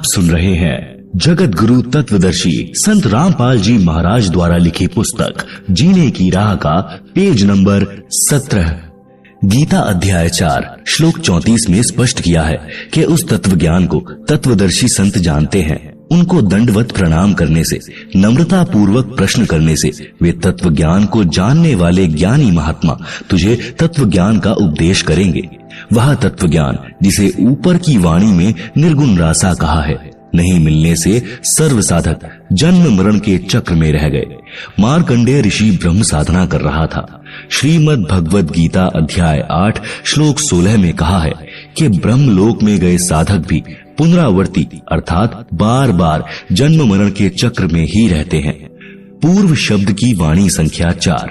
सुन रहे हैं जगत गुरु तत्वदर्शी संत रामपाल जी महाराज द्वारा लिखी पुस्तक जीने की राह का पेज नंबर 17। गीता अध्याय 4 श्लोक 34 में स्पष्ट किया है कि उस तत्व ज्ञान को तत्वदर्शी संत जानते हैं। उनको दंडवत प्रणाम करने से, नम्रता पूर्वक प्रश्न करने से वे तत्व ज्ञान को जानने वाले ज्ञानी महात्मा तुझे तत्व ज्ञान का उपदेश करेंगे। वह तत्व ज्ञान जिसे ऊपर की वाणी में निर्गुण रासा कहा है, नहीं मिलने से सर्व साधक जन्म मरण के चक्र में रह गए। मार्कंडेय ऋषि ब्रह्म साधना कर रहा था। श्रीमद् भगवद गीता अध्याय 8 श्लोक 16 में कहा है कि ब्रह्म लोक में गए साधक भी पुनरावर्ती अर्थात बार बार जन्म मरण के चक्र में ही रहते हैं। पूर्व शब्द की वाणी संख्या 4।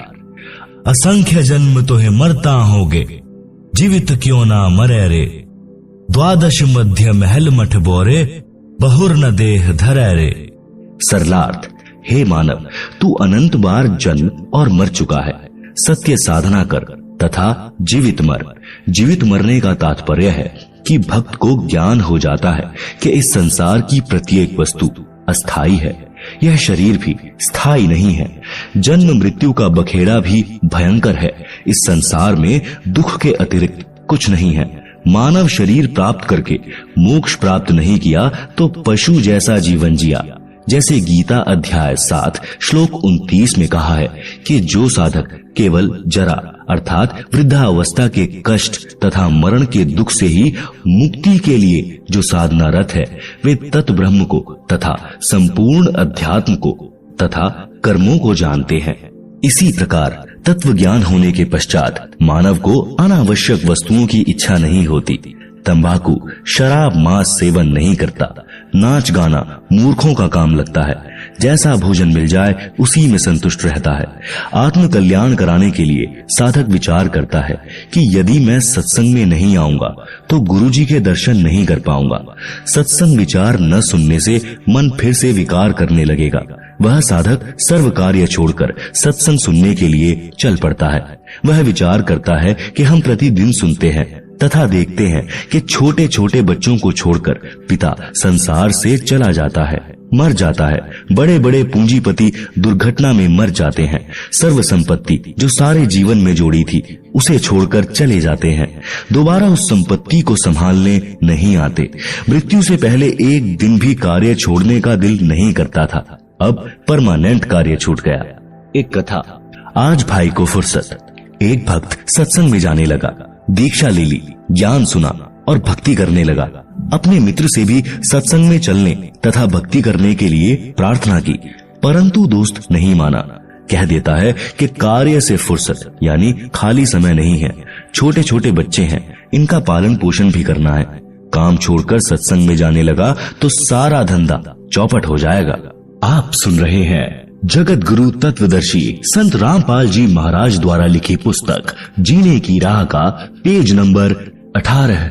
असंख्य जन्म तो है मरता होगे, जीवित क्यों ना मरे रे। द्वादश मध्य महल मठ बोरे, बहुर न देह धरे रे। सरलार्थ, हे मानव, तू अनंत बार जन्म और मर चुका है। सत्य साधना कर तथा जीवित मर। जीवित मरने का तात्पर्य है कि भक्त को ज्ञान हो जाता है कि इस संसार की प्रत्येक वस्तु अस्थाई है, यह शरीर भी स्थायी नहीं है। जन्म मृत्यु का बखेड़ा भी भयंकर है। इस संसार में दुख के अतिरिक्त कुछ नहीं है। मानव शरीर प्राप्त करके मोक्ष प्राप्त नहीं किया तो पशु जैसा जीवन जिया। जैसे गीता अध्याय 7 श्लोक 29 में कहा है कि जो साधक केवल जरा अर्थात वृद्धावस्था के कष्ट तथा मरण के दुख से ही मुक्ति के लिए जो साधनारत है, वे तत्ब्रह्म को तथा संपूर्ण अध्यात्म को तथा कर्मों को जानते हैं। इसी प्रकार तत्व ज्ञान होने के पश्चात मानव को अनावश्यक वस्तुओं की इच्छा नहीं होती। तंबाकू, शराब, मांस सेवन नहीं करता। नाच गाना मूर्खों का काम लगता है। जैसा भोजन मिल जाए उसी में संतुष्ट रहता है। आत्म कल्याण कराने के लिए साधक विचार करता है कि यदि मैं सत्संग में नहीं आऊंगा तो गुरुजी के दर्शन नहीं कर पाऊंगा। सत्संग विचार न सुनने से मन फिर से विकार करने लगेगा। वह साधक सर्व कार्य छोड़कर सत्संग सुनने के लिए चल पड़ता है। वह विचार करता है कि हम प्रतिदिन सुनते हैं तथा देखते हैं कि छोटे छोटे बच्चों को छोड़कर पिता संसार से चला जाता है, मर जाता है। बड़े बड़े पूंजीपति दुर्घटना में मर जाते हैं। सर्व संपत्ति जो सारे जीवन में जोड़ी थी उसे छोड़कर चले जाते हैं। दोबारा उस संपत्ति को संभालने नहीं आते। मृत्यु से पहले एक दिन भी कार्य छोड़ने का दिल नहीं करता था। अब परमानेंट कार्य छूट गया। एक कथा। आज भाई को फुर्सत। एक भक्त सत्संग में जाने लगा, दीक्षा ले ली, ज्ञान सुना और भक्ति करने लगा। अपने मित्र से भी सत्संग में चलने तथा भक्ति करने के लिए प्रार्थना की, परंतु दोस्त नहीं माना। कह देता है कि कार्य से फुर्सत यानी खाली समय नहीं है। छोटे छोटे बच्चे हैं, इनका पालन पोषण भी करना है। काम छोड़कर सत्संग में जाने लगा तो सारा धंधा चौपट हो जाएगा। आप सुन रहे हैं जगत गुरु तत्वदर्शी संत रामपाल जी महाराज द्वारा लिखी पुस्तक जीने की राह का पेज नंबर 18।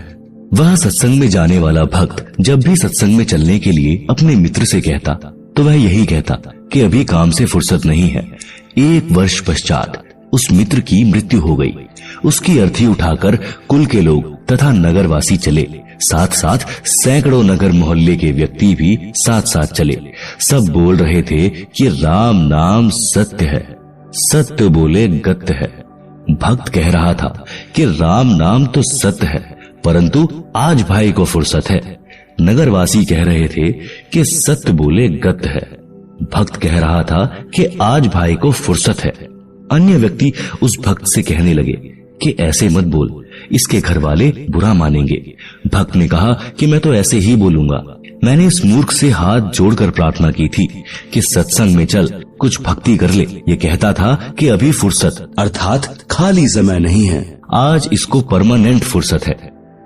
वह सत्संग में जाने वाला भक्त जब भी सत्संग में चलने के लिए अपने मित्र से कहता तो वह यही कहता कि अभी काम से फुर्सत नहीं है। 1 वर्ष पश्चात उस मित्र की मृत्यु हो गई। उसकी अर्थी उठाकर कुल के लोग तथा नगरवासी चले। साथ साथ सैकड़ों नगर मोहल्ले के व्यक्ति भी साथ साथ चले। सब बोल रहे थे कि राम नाम सत्य है, सत्य बोले गत्य है। भक्त कह रहा था कि राम नाम तो सत्य है, परंतु आज भाई को फुर्सत है। नगरवासी कह रहे थे कि सत्य बोले गत्य है। भक्त कह रहा था कि आज भाई को फुर्सत है। अन्य व्यक्ति उस भक्त से कहने लगे कि ऐसे मत बोल, इसके घर वाले बुरा मानेंगे। भक्त ने कहा कि मैं तो ऐसे ही बोलूंगा। मैंने इस मूर्ख से हाथ जोड़कर प्रार्थना की थी कि सत्संग में चल, कुछ भक्ति कर ले। ये कहता था कि अभी फुर्सत अर्थात खाली समय नहीं है, आज इसको परमानेंट फुर्सत है।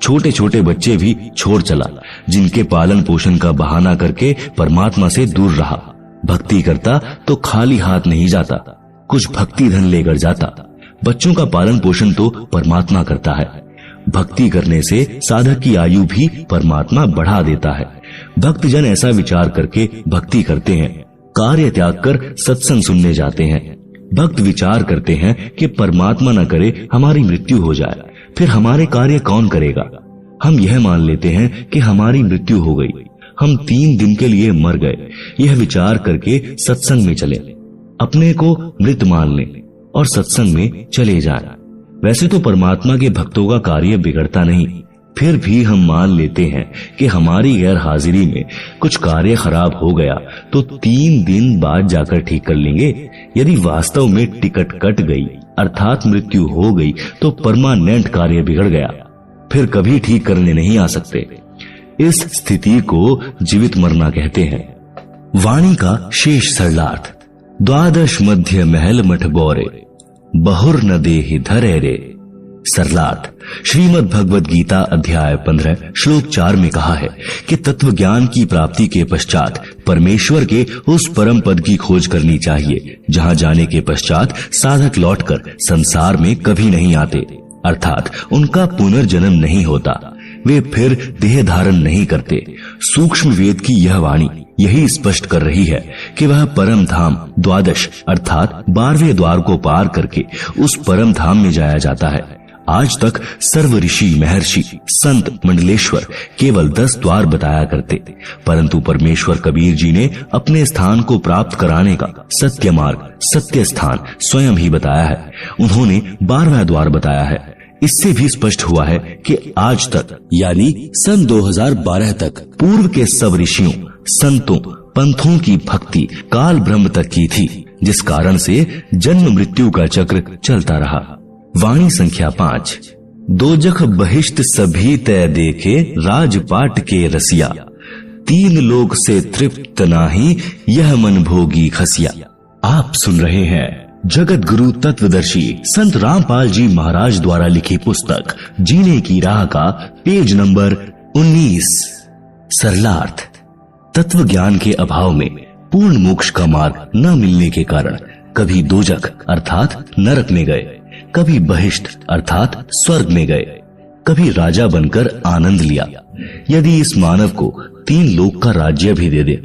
छोटे छोटे बच्चे भी छोड़ चला, जिनके पालन पोषण का बहाना करके परमात्मा से दूर रहा। भक्ति करता तो खाली हाथ नहीं जाता, कुछ भक्ति धन लेकर जाता। बच्चों का पालन पोषण तो परमात्मा करता है। भक्ति करने से साधक की आयु भी परमात्मा बढ़ा देता है। भक्तजन ऐसा विचार करके भक्ति करते हैं, कार्य त्याग कर सत्संग सुनने जाते हैं। भक्त विचार करते हैं कि परमात्मा न करे हमारी मृत्यु हो जाए, फिर हमारे कार्य कौन करेगा। हम यह मान लेते हैं कि हमारी मृत्यु हो गई, हम 3 दिन के लिए मर गए, यह विचार करके सत्संग में चले, अपने को मृत मान लें और सत्संग में चले जाएं। वैसे तो परमात्मा के भक्तों का कार्य बिगड़ता नहीं, फिर भी हम मान लेते हैं कि हमारी गैर हाजिरी में कुछ कार्य खराब हो गया तो 3 दिन बाद जाकर ठीक कर लेंगे। यदि वास्तव में टिकट कट गई अर्थात मृत्यु हो गई तो परमानेंट कार्य बिगड़ गया, फिर कभी ठीक करने नहीं आ सकते। इस स्थिति को जीवित मरना कहते हैं। वाणी का शेष सरलार्थ। द्वादश मध्य महल मठ बोरे, बहुर न देहि धरे रे। सरलार्थ। श्रीमद् भगवद गीता अध्याय 15 श्लोक 4 में कहा है कि तत्व ज्ञान की प्राप्ति के पश्चात परमेश्वर के उस परम पद की खोज करनी चाहिए जहां जाने के पश्चात साधक लौटकर संसार में कभी नहीं आते, अर्थात उनका पुनर्जन्म नहीं होता, वे फिर देह धारण नहीं करते। सूक्ष्म वेद की यह वाणी यही स्पष्ट कर रही है कि वह परम धाम द्वादश अर्थात 12वें द्वार को पार करके उस परम धाम में जाया जाता है। आज तक सर्व ऋषि महर्षि संत मंडलेश्वर केवल 10 द्वार बताया करते, परंतु परमेश्वर कबीर जी ने अपने स्थान को प्राप्त कराने का सत्य मार्ग सत्य स्थान स्वयं ही बताया है। उन्होंने 12वां द्वार बताया है। इससे भी स्पष्ट हुआ है कि आज तक यानी सन 2012 तक पूर्व के सब ऋषियों संतों पंथों की भक्ति काल ब्रह्म तक की थी, जिस कारण से जन्म मृत्यु का चक्र चलता रहा। वाणी संख्या 5। दोजख बहिष्ट सभी तय देखे राजपाट के रसिया, 3 लोक से तृप्त नाही यह मन भोगी खसिया। आप सुन रहे हैं जगत गुरु तत्वदर्शी संत रामपाल जी महाराज द्वारा लिखी पुस्तक जीने की राह का पेज नंबर 19। सरलार्थ। तत्व ज्ञान के अभाव में पूर्ण मोक्ष का मार्ग न मिलने के कारण कभी दोजख अर्थात नरक में गए, कभी बहिष्ट अर्थात स्वर्ग में गए, कभी राजा बनकर आनंद लिया। यदि इस मानव को 3 लोक का राज्य भी दे दे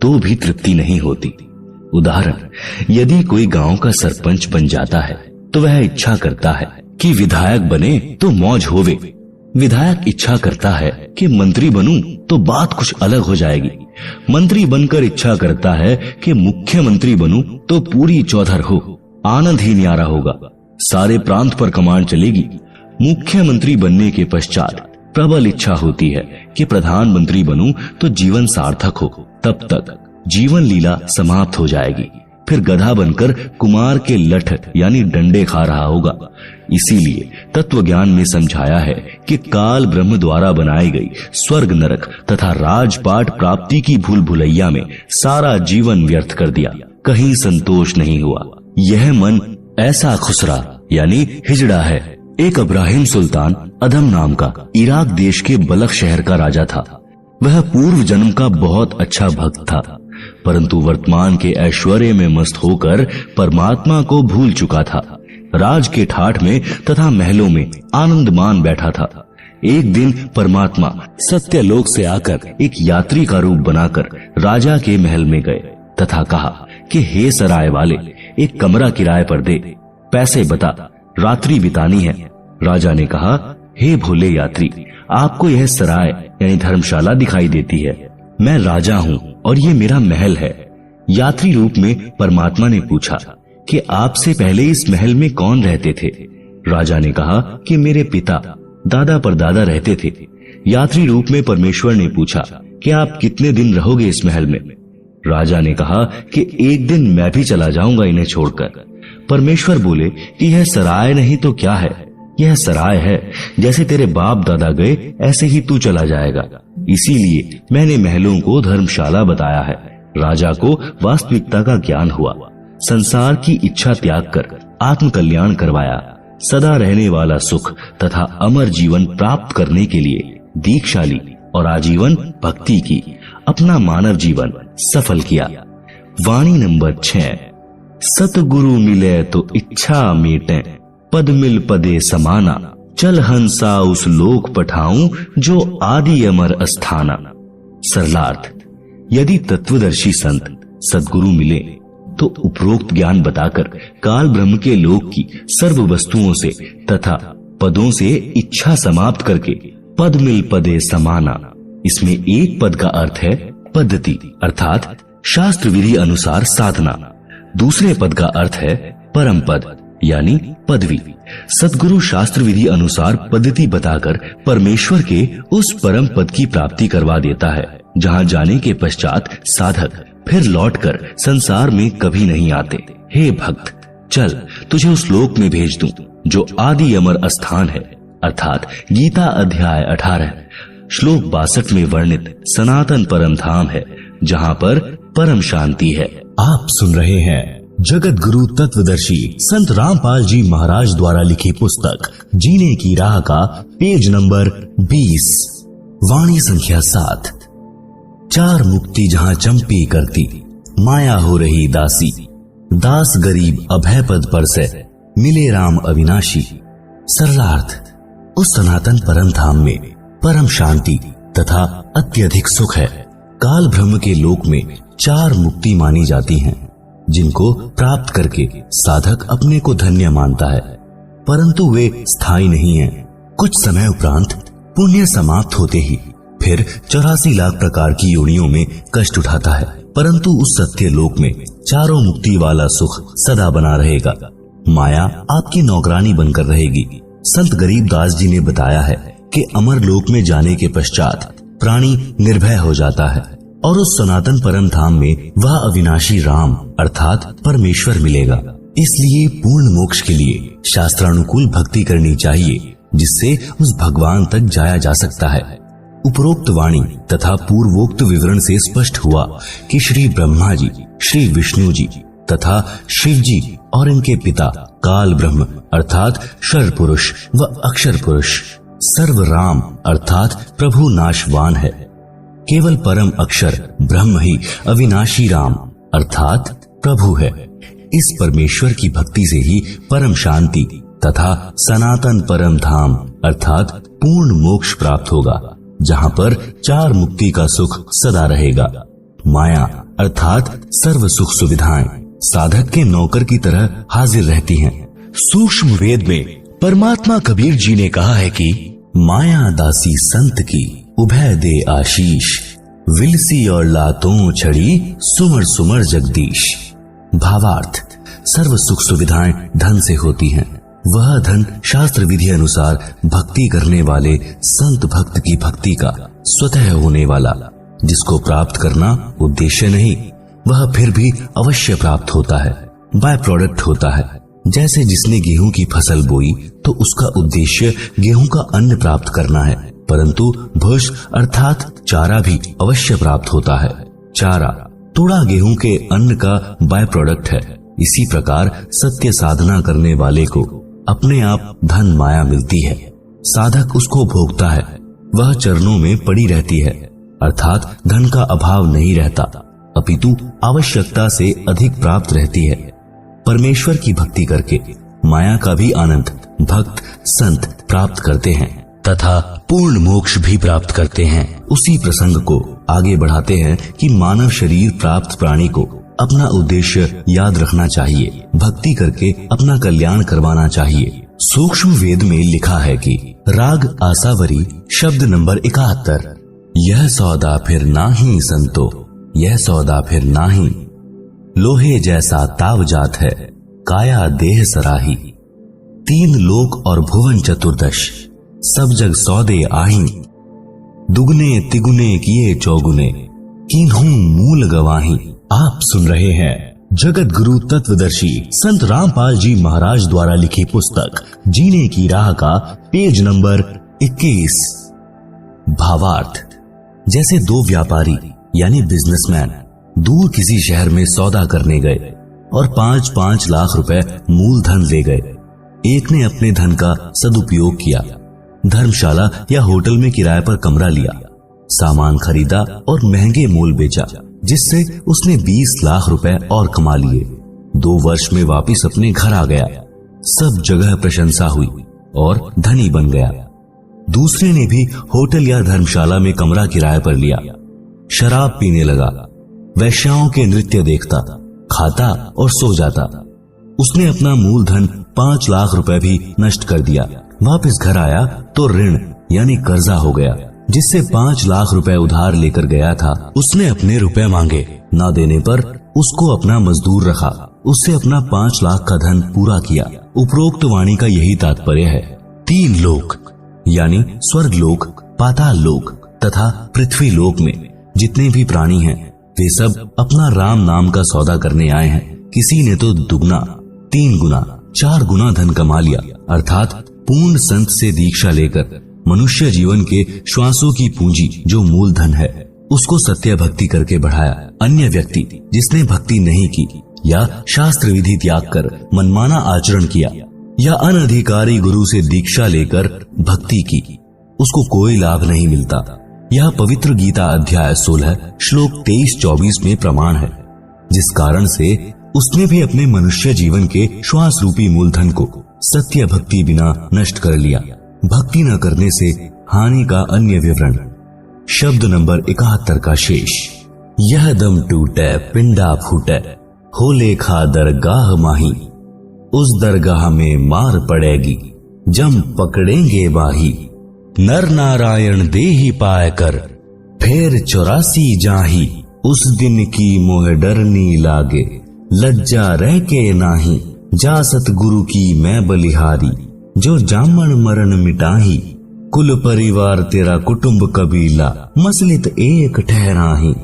तो भी तृप्ति नहीं होती। उदाहरण, यदि कोई गांव का सरपंच बन जाता है तो वह इच्छा करता है कि विधायक बने तो मौज होवे, विधायक इच्छा करता है कि मंत्री बनूं तो बात कुछ अलग हो जाएगी, मंत्री बनकर इच्छा करता है कि मुख्यमंत्री बनूं तो पूरी चौधर हो, आनंद ही न्यारा होगा, सारे प्रांत पर कमान चलेगी। मुख्यमंत्री बनने के पश्चात प्रबल इच्छा होती है कि प्रधानमंत्री बनूं तो जीवन सार्थक हो, तब तक जीवन लीला समाप्त हो जाएगी, फिर गधा बनकर कुमार के लठ यानी डंडे खा रहा होगा। इसीलिए तत्व ज्ञान में समझाया है कि काल ब्रह्म द्वारा बनाई गई स्वर्ग नरक तथा राजपाट प्राप्ति की भूल भुलैया में सारा जीवन व्यर्थ कर दिया, कहीं संतोष नहीं हुआ। यह मन ऐसा खुसरा यानी हिजड़ा है। एक इब्राहिम सुल्तान अदम नाम का इराक देश के बलख शहर का राजा था। वह पूर्व जन्म का बहुत अच्छा भक्त था, परंतु वर्तमान के ऐश्वर्य में मस्त होकर परमात्मा को भूल चुका था। राज के ठाठ में तथा महलों में आनंद मान बैठा था। एक दिन परमात्मा सत्यलोक से आकर एक यात्री का रूप बनाकर राजा के महल में गए तथा कहा कि हे सराय वाले, एक कमरा किराए पर दे, पैसे बता, रात्रि बितानी है। राजा ने कहा, हे भोले यात्री, आपको यह सराय यानी धर्मशाला दिखाई देती है, मैं राजा हूँ और ये मेरा महल है। यात्री रूप में परमात्मा ने पूछा कि आपसे पहले इस महल में कौन रहते थे? राजा ने कहा कि मेरे पिता दादा परदादा रहते थे। यात्री रूप में परमेश्वर ने पूछा कि आप कितने दिन रहोगे इस महल में? राजा ने कहा कि एक दिन मैं भी चला जाऊंगा इन्हें छोड़कर। परमेश्वर बोले कि यह सराय नहीं तो क्या है, यह सराय है, जैसे तेरे बाप दादा गए ऐसे ही तू चला जाएगा, इसीलिए मैंने महलों को धर्मशाला बताया है। राजा को वास्तविकता का ज्ञान हुआ, संसार की इच्छा त्याग कर आत्म कल्याण करवाया, सदा रहने वाला सुख तथा अमर जीवन प्राप्त करने के लिए दीक्षा ली और आजीवन भक्ति की, अपना मानव जीवन सफल किया। वाणी नंबर 6। सतगुरु मिले तो इच्छा मेटे, पद मिल पदे समाना, चल हंसा उस लोक पठाऊं जो आदि अमर अस्थाना। सरलार्थ। यदि तत्वदर्शी संत सद्गुरु मिले तो उपरोक्त ज्ञान बताकर काल ब्रह्म के लोक की सर्व वस्तुओं से तथा पदों से इच्छा समाप्त करके पद मिल पदे समाना इसमें एक पद का अर्थ है पद्धति अर्थात शास्त्र विधि अनुसार साधना। दूसरे पद का अर्थ है परम पद यानी पदवी। सद्गुरु शास्त्र विधि अनुसार पद्धति बताकर परमेश्वर के उस परम पद की प्राप्ति करवा देता है जहाँ जाने के पश्चात साधक फिर लौटकर संसार में कभी नहीं आते। हे भक्त, चल तुझे उस लोक में भेज दूं जो आदि अमर स्थान है अर्थात गीता अध्याय 18 श्लोक 62 में वर्णित सनातन परम धाम है जहाँ पर परम शांति है। आप सुन रहे हैं जगत गुरु तत्वदर्शी संत रामपाल जी महाराज द्वारा लिखी पुस्तक जीने की राह का पेज नंबर 20 वाणी संख्या 7। चार मुक्ति जहाँ चंपी करती, माया हो रही दासी, दास गरीब अभय पद पर से मिले राम अविनाशी। सरलार्थ, उस सनातन परम धाम में परम शांति तथा अत्यधिक सुख है। काल ब्रह्म के लोक में चार मुक्ति मानी जाती हैं, जिनको प्राप्त करके साधक अपने को धन्य मानता है, परंतु वे स्थायी नहीं हैं। कुछ समय उपरांत पुण्य समाप्त होते ही फिर 84 लाख प्रकार की योनियों में कष्ट उठाता है, परंतु उस सत्य लोक में चारों मुक्ति वाला सुख सदा बना रहेगा। माया आपकी नौकरानी बनकर रहेगी। संत गरीबदास जी ने बताया है कि अमर लोक में जाने के पश्चात प्राणी निर्भय हो जाता है और उस सनातन परम धाम में वह अविनाशी राम अर्थात परमेश्वर मिलेगा। इसलिए पूर्ण मोक्ष के लिए शास्त्रानुकूल भक्ति करनी चाहिए, जिससे उस भगवान तक जाया जा सकता है। उपरोक्त वाणी तथा पूर्वोक्त विवरण से स्पष्ट हुआ कि श्री ब्रह्मा जी, श्री विष्णु जी तथा शिव जी और इनके पिता काल ब्रह्म अर्थात क्षर पुरुष व अक्षर पुरुष सर्व राम अर्थात प्रभु नाशवान है। केवल परम अक्षर ब्रह्म ही अविनाशी राम अर्थात प्रभु है। इस परमेश्वर की भक्ति से ही परम शांति तथा सनातन परम धाम अर्थात पूर्ण मोक्ष प्राप्त होगा, जहाँ पर चार मुक्ति का सुख सदा रहेगा। माया अर्थात सर्व सुख सुविधाएं साधक के नौकर की तरह हाजिर रहती हैं। सूक्ष्म वेद में परमात्मा कबीर जी ने कहा है कि माया दासी संत की उभय दे आशीष, विलसी और लातों छड़ी सुमर सुमर जगदीश। भावार्थ, सर्व सुख सुविधाएं धन से होती हैं। वह धन शास्त्र विधि अनुसार भक्ति करने वाले संत भक्त की भक्ति का स्वतः होने वाला, जिसको प्राप्त करना उद्देश्य नहीं, वह फिर भी अवश्य प्राप्त होता है, बाय प्रोडक्ट होता है। जैसे जिसने गेहूं की फसल बोई तो उसका उद्देश्य गेहूं का अन्न प्राप्त करना है, परंतु भूष अर्थात चारा भी अवश्य प्राप्त होता है। चारा तोड़ा गेहूं के अन्न का बाय प्रोडक्ट है। इसी प्रकार सत्य साधना करने वाले को अपने आप धन माया मिलती है, साधक उसको भोगता है, वह चरणों में पड़ी रहती है, अर्थात धन का अभाव नहीं रहता, अपितु आवश्यकता से अधिक प्राप्त रहती है। परमेश्वर की भक्ति करके माया का भी आनंद भक्त संत प्राप्त करते हैं तथा पूर्ण मोक्ष भी प्राप्त करते हैं। उसी प्रसंग को आगे बढ़ाते हैं कि मानव शरीर प्राप्त प्राणी को अपना उद्देश्य याद रखना चाहिए, भक्ति करके अपना कल्याण करवाना चाहिए। सूक्ष्म वेद में लिखा है कि राग आसावरी शब्द नंबर 71, यह सौदा फिर नाही संतो, यह सौदा फिर नाही, लोहे जैसा ताव जात है, काया देह सराही। तीन लोक और भुवन चतुर्दश, सब जग सौदे आही, दुगने तिगुने किए चौगुने, किन्हू मूल गवाही। आप सुन रहे हैं जगत गुरु तत्वदर्शी संत रामपाल जी महाराज द्वारा लिखी पुस्तक जीने की राह का पेज नंबर 21। भावार्थ, जैसे दो व्यापारी यानी बिजनेसमैन दूर किसी शहर में सौदा करने गए और 5-5 लाख रुपए मूलधन ले गए। एक ने अपने धन का सदुपयोग किया, धर्मशाला या होटल में किराए पर कमरा लिया, सामान खरीदा और महंगे मोल बेचा, जिससे उसने 20 लाख रुपए और कमा लिए। 2 वर्ष में वापिस अपने घर आ गया, सब जगह प्रशंसा हुई और धनी बन गया। दूसरे ने भी होटल या धर्मशाला में कमरा किराए पर लिया, शराब पीने लगा, वैश्याओं के नृत्य देखता, खाता और सो जाता। उसने अपना मूलधन 5 लाख रुपए भी नष्ट कर दिया। वापस घर आया तो ऋण यानी कर्जा हो गया। जिससे 5 लाख रुपए उधार लेकर गया था, उसने अपने रुपए मांगे। ना देने पर उसको अपना मजदूर रखा, उससे अपना 5 लाख का धन पूरा किया। उपरोक्त वाणी का यही तात्पर्य है। 3 लोक यानी स्वर्ग लोक, पाताल लोक तथा पृथ्वी लोक में जितने भी प्राणी हैं, वे सब अपना राम नाम का सौदा करने आए हैं। किसी ने तो दुगना, 3 गुना, 4 गुना धन कमा लिया, अर्थात पूर्ण संत से दीक्षा लेकर मनुष्य जीवन के श्वासों की पूंजी जो मूल धन है, उसको सत्य भक्ति करके बढ़ाया। अन्य व्यक्ति जिसने भक्ति नहीं की या शास्त्र विधि त्याग कर मनमाना आचरण किया या अनधिकारी गुरु से दीक्षा लेकर भक्ति की, उसको कोई लाभ नहीं मिलता। यह पवित्र गीता अध्याय 16 श्लोक 23-24 में प्रमाण है, जिस कारण से उसने भी अपने मनुष्य जीवन के श्वास रूपी मूलधन को सत्य भक्ति बिना नष्ट कर लिया। भक्ति न करने से हानि का अन्य विवरण। शब्द नंबर 71 का शेष। यह दम टूटे पिंडा फूटे, हो लेखा दरगाह माही, उस दरगाह में मार पड़ेगी, जम पकड़ेंगे बाही। नर नारायण देही पाए कर, फेर 84 जाही, उस दिन की मोह डरनी लागे, लज्जा रह के नाही। जा सतगुरु की मैं बलिहारी, जो जामन मरण मिटाही, कुल परिवार तेरा कुटुंब कबीला, मसलित एक ठहराही।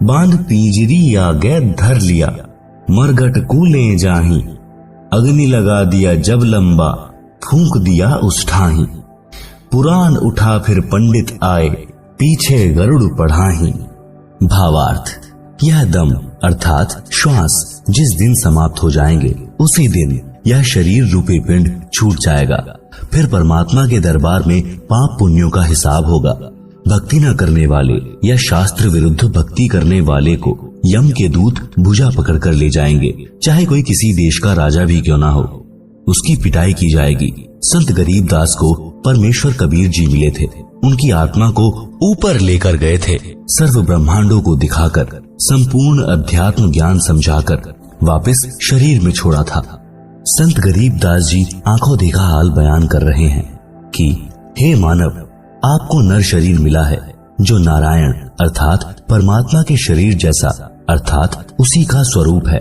बांध पिंजरी आगे धर लिया, मरघट कूले जाही, अग्नि लगा दिया जब लंबा, फूंक दिया उस ठाही। पुराण उठा फिर पंडित आए, पीछे गरुड़ पढ़ाही। भावार्थ, यह दम अर्थात श्वास जिस दिन समाप्त हो जाएंगे, उसी दिन यह शरीर रूपी पिंड छूट जाएगा। फिर परमात्मा के दरबार में पाप पुण्यों का हिसाब होगा। भक्ति न करने वाले या शास्त्र विरुद्ध भक्ति करने वाले को यम के दूत भुजा पकड़कर ले जाएंगे, चाहे कोई किसी देश का राजा भी क्यों ना हो। उसकी पिटाई की जाएगी। संत गरीबदास को परमेश्वर कबीर जी मिले थे, उनकी आत्मा को ऊपर लेकर गए थे। सर्व ब्रह्मांडों को दिखाकर, संपूर्ण अध्यात्म ज्ञान समझाकर वापस शरीर में छोड़ा था। संत गरीबदास जी आंखों देखा हाल बयान कर रहे हैं कि हे मानव, आपको नर शरीर मिला है जो नारायण अर्थात परमात्मा के शरीर जैसा अर्थात उसी का स्वरूप है।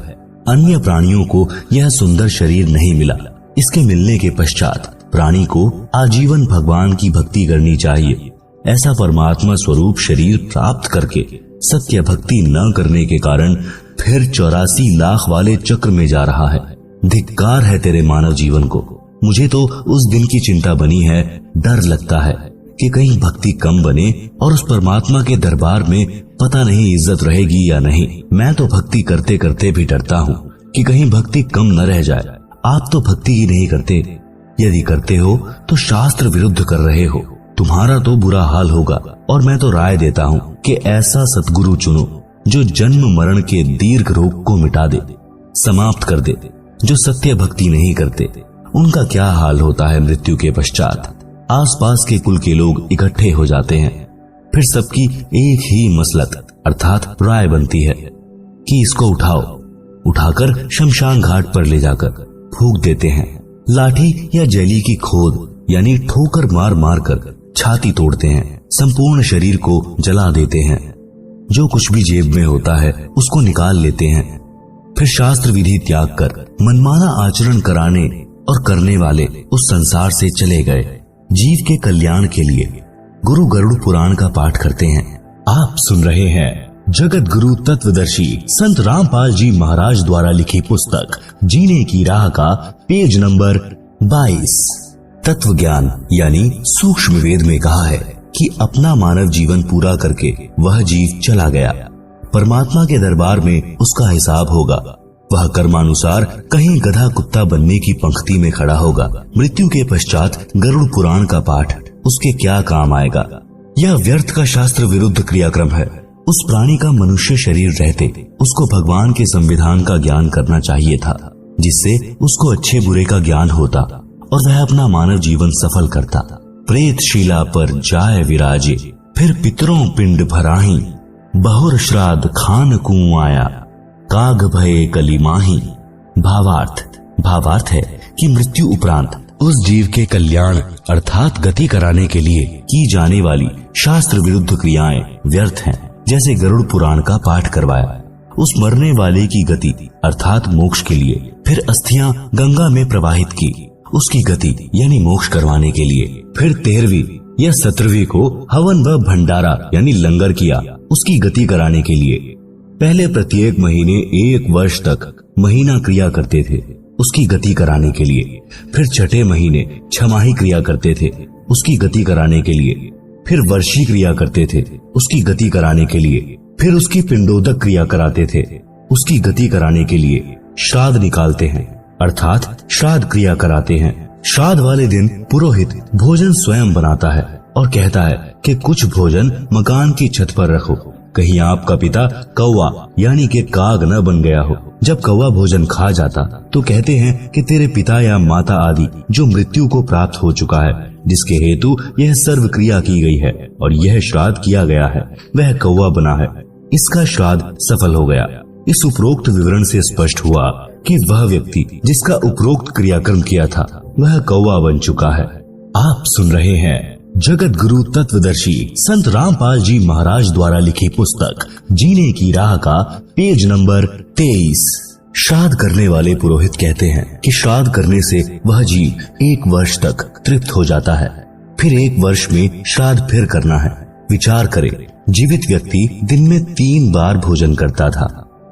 अन्य प्राणियों को यह सुंदर शरीर नहीं मिला। इसके मिलने के पश्चात प्राणी को आजीवन भगवान की भक्ति करनी चाहिए। ऐसा परमात्मा स्वरूप शरीर प्राप्त करके सत्य भक्ति न करने के कारण फिर 84 लाख वाले चक्र में जा रहा है। धिक्कार है तेरे मानव जीवन को। मुझे तो उस दिन की चिंता बनी है। डर लगता है कि कहीं भक्ति कम बने और उस परमात्मा के दरबार में पता नहीं इज्जत रहेगी या नहीं। मैं तो भक्ति करते करते भी डरता हूँ कि कहीं भक्ति कम न रह जाए। आप तो भक्ति ही नहीं करते। यदि करते हो तो शास्त्र विरुद्ध कर रहे हो। तुम्हारा तो बुरा हाल होगा। और मैं तो राय देता हूँ कि ऐसा सतगुरु चुनो जो जन्म मरण के दीर्घ रोग को मिटा दे, समाप्त कर दे। जो सत्य भक्ति नहीं करते उनका क्या हाल होता है मृत्यु के पश्चात। आसपास के कुल के लोग इकट्ठे हो जाते हैं। फिर सबकी एक ही मसलक अर्थात राय बनती है कि इसको उठाओ। उठाकर शमशान घाट पर ले जाकर फूंक देते हैं। लाठी या जली की खोद यानी ठोकर मार मार कर छाती तोड़ते हैं। संपूर्ण शरीर को जला देते हैं। जो कुछ भी जेब में होता है उसको निकाल लेते हैं। फिर शास्त्र विधि त्याग कर मनमाना आचरण कराने और करने वाले उस संसार से चले गए। जीव के कल्याण के लिए गुरु गरुड़ पुराण का पाठ करते हैं। आप सुन रहे हैं जगत गुरु तत्वदर्शी संत रामपाल जी महाराज द्वारा लिखी पुस्तक जीने की राह का पेज नंबर 22। तत्व ज्ञान यानी सूक्ष्म वेद में कहा है कि अपना मानव जीवन पूरा करके वह जीव चला गया। परमात्मा के दरबार में उसका हिसाब होगा। वह कर्मानुसार कहीं गधा कुत्ता बनने की पंक्ति में खड़ा होगा। मृत्यु के पश्चात गरुड़ पुराण का पाठ उसके क्या काम आएगा। यह व्यर्थ का शास्त्र विरुद्ध क्रियाक्रम है। उस प्राणी का मनुष्य शरीर रहते उसको भगवान के संविधान का ज्ञान करना चाहिए था, जिससे उसको अच्छे बुरे का ज्ञान होता और वह अपना मानव जीवन सफल करता। प्रेत शिला पर जाय विराजे, फिर पितरों पिंड भराही, बहुर श्राद्ध खान कुआं आया, काग भये कली माही। भावार्थ है कि मृत्यु उपरांत उस जीव के कल्याण अर्थात गति कराने के लिए की जाने वाली शास्त्र विरुद्ध क्रियाएं व्यर्थ हैं। जैसे गरुड़ पुराण का पाठ करवाया, उस मरने वाले की गति अर्थात मोक्ष के लिए, फिर अस्थियां गंगा में प्रवाहित की उसकी गति यानी मोक्ष करवाने के लिए, फिर 13वीं या 17वीं को हवन व भंडारा यानी लंगर किया उसकी गति कराने के लिए। पहले प्रत्येक महीने 1 वर्ष तक महीना क्रिया करते थे उसकी गति कराने के लिए, फिर छठे महीने छमाही क्रिया करते थे उसकी गति कराने के लिए, फिर वर्षी क्रिया करते थे उसकी गति कराने के लिए, फिर उसकी पिंडोदक क्रिया कराते थे उसकी गति कराने के लिए। श्राद्ध निकालते हैं अर्थात श्राद्ध क्रिया कराते हैं। श्राद्ध वाले दिन पुरोहित भोजन स्वयं बनाता है और कहता है कि कुछ भोजन मकान की छत पर रखो, कहीं आपका पिता कौवा यानी कि काग न बन गया हो। जब कौवा भोजन खा जाता तो कहते हैं कि तेरे पिता या माता आदि जो मृत्यु को प्राप्त हो चुका है, जिसके हेतु यह सर्व क्रिया की गई है और यह श्राद्ध किया गया है, वह कौवा बना है, इसका श्राद्ध सफल हो गया। इस उपरोक्त विवरण से स्पष्ट हुआ कि वह व्यक्ति जिसका उपरोक्त क्रियाक्रम किया था वह कौवा बन चुका है। आप सुन रहे हैं जगत गुरु तत्वदर्शी संत रामपाल जी महाराज द्वारा लिखी पुस्तक जीने की राह का पेज नंबर 23। श्राद्ध करने वाले पुरोहित कहते हैं कि श्राद्ध करने से वह जीव 1 वर्ष तक तृप्त हो जाता है, फिर 1 वर्ष में श्राद्ध फिर करना है। विचार करें, जीवित व्यक्ति दिन में 3 बार भोजन करता था,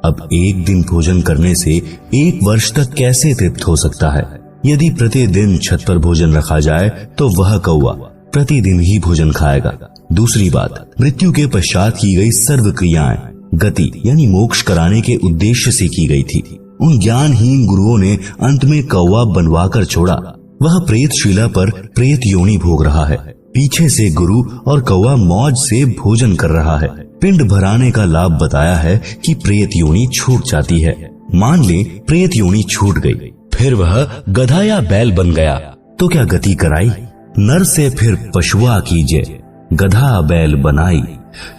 अब 1 दिन भोजन करने से 1 वर्ष तक कैसे तृप्त हो सकता है? यदि प्रतिदिन छत पर भोजन रखा जाए तो वह कौवा प्रतिदिन ही भोजन खाएगा। दूसरी बात, मृत्यु के पश्चात की गई सर्व क्रियाएं गति यानी मोक्ष कराने के उद्देश्य से की गई थी। उन ज्ञानहीन गुरुओं ने अंत में कौवा बनवाकर छोड़ा। वह प्रेत शिला पर प्रेत योनि भोग रहा है। पीछे से गुरु और कौवा मौज से भोजन कर रहा है। पिंड भराने का लाभ बताया है कि प्रेत योनि छूट जाती है। मान ले प्रेत योनि छूट गई, फिर वह गधा या बैल बन गया तो क्या गति कराई? नर से फिर पशुआ कीजिए, गधा बैल बनाई,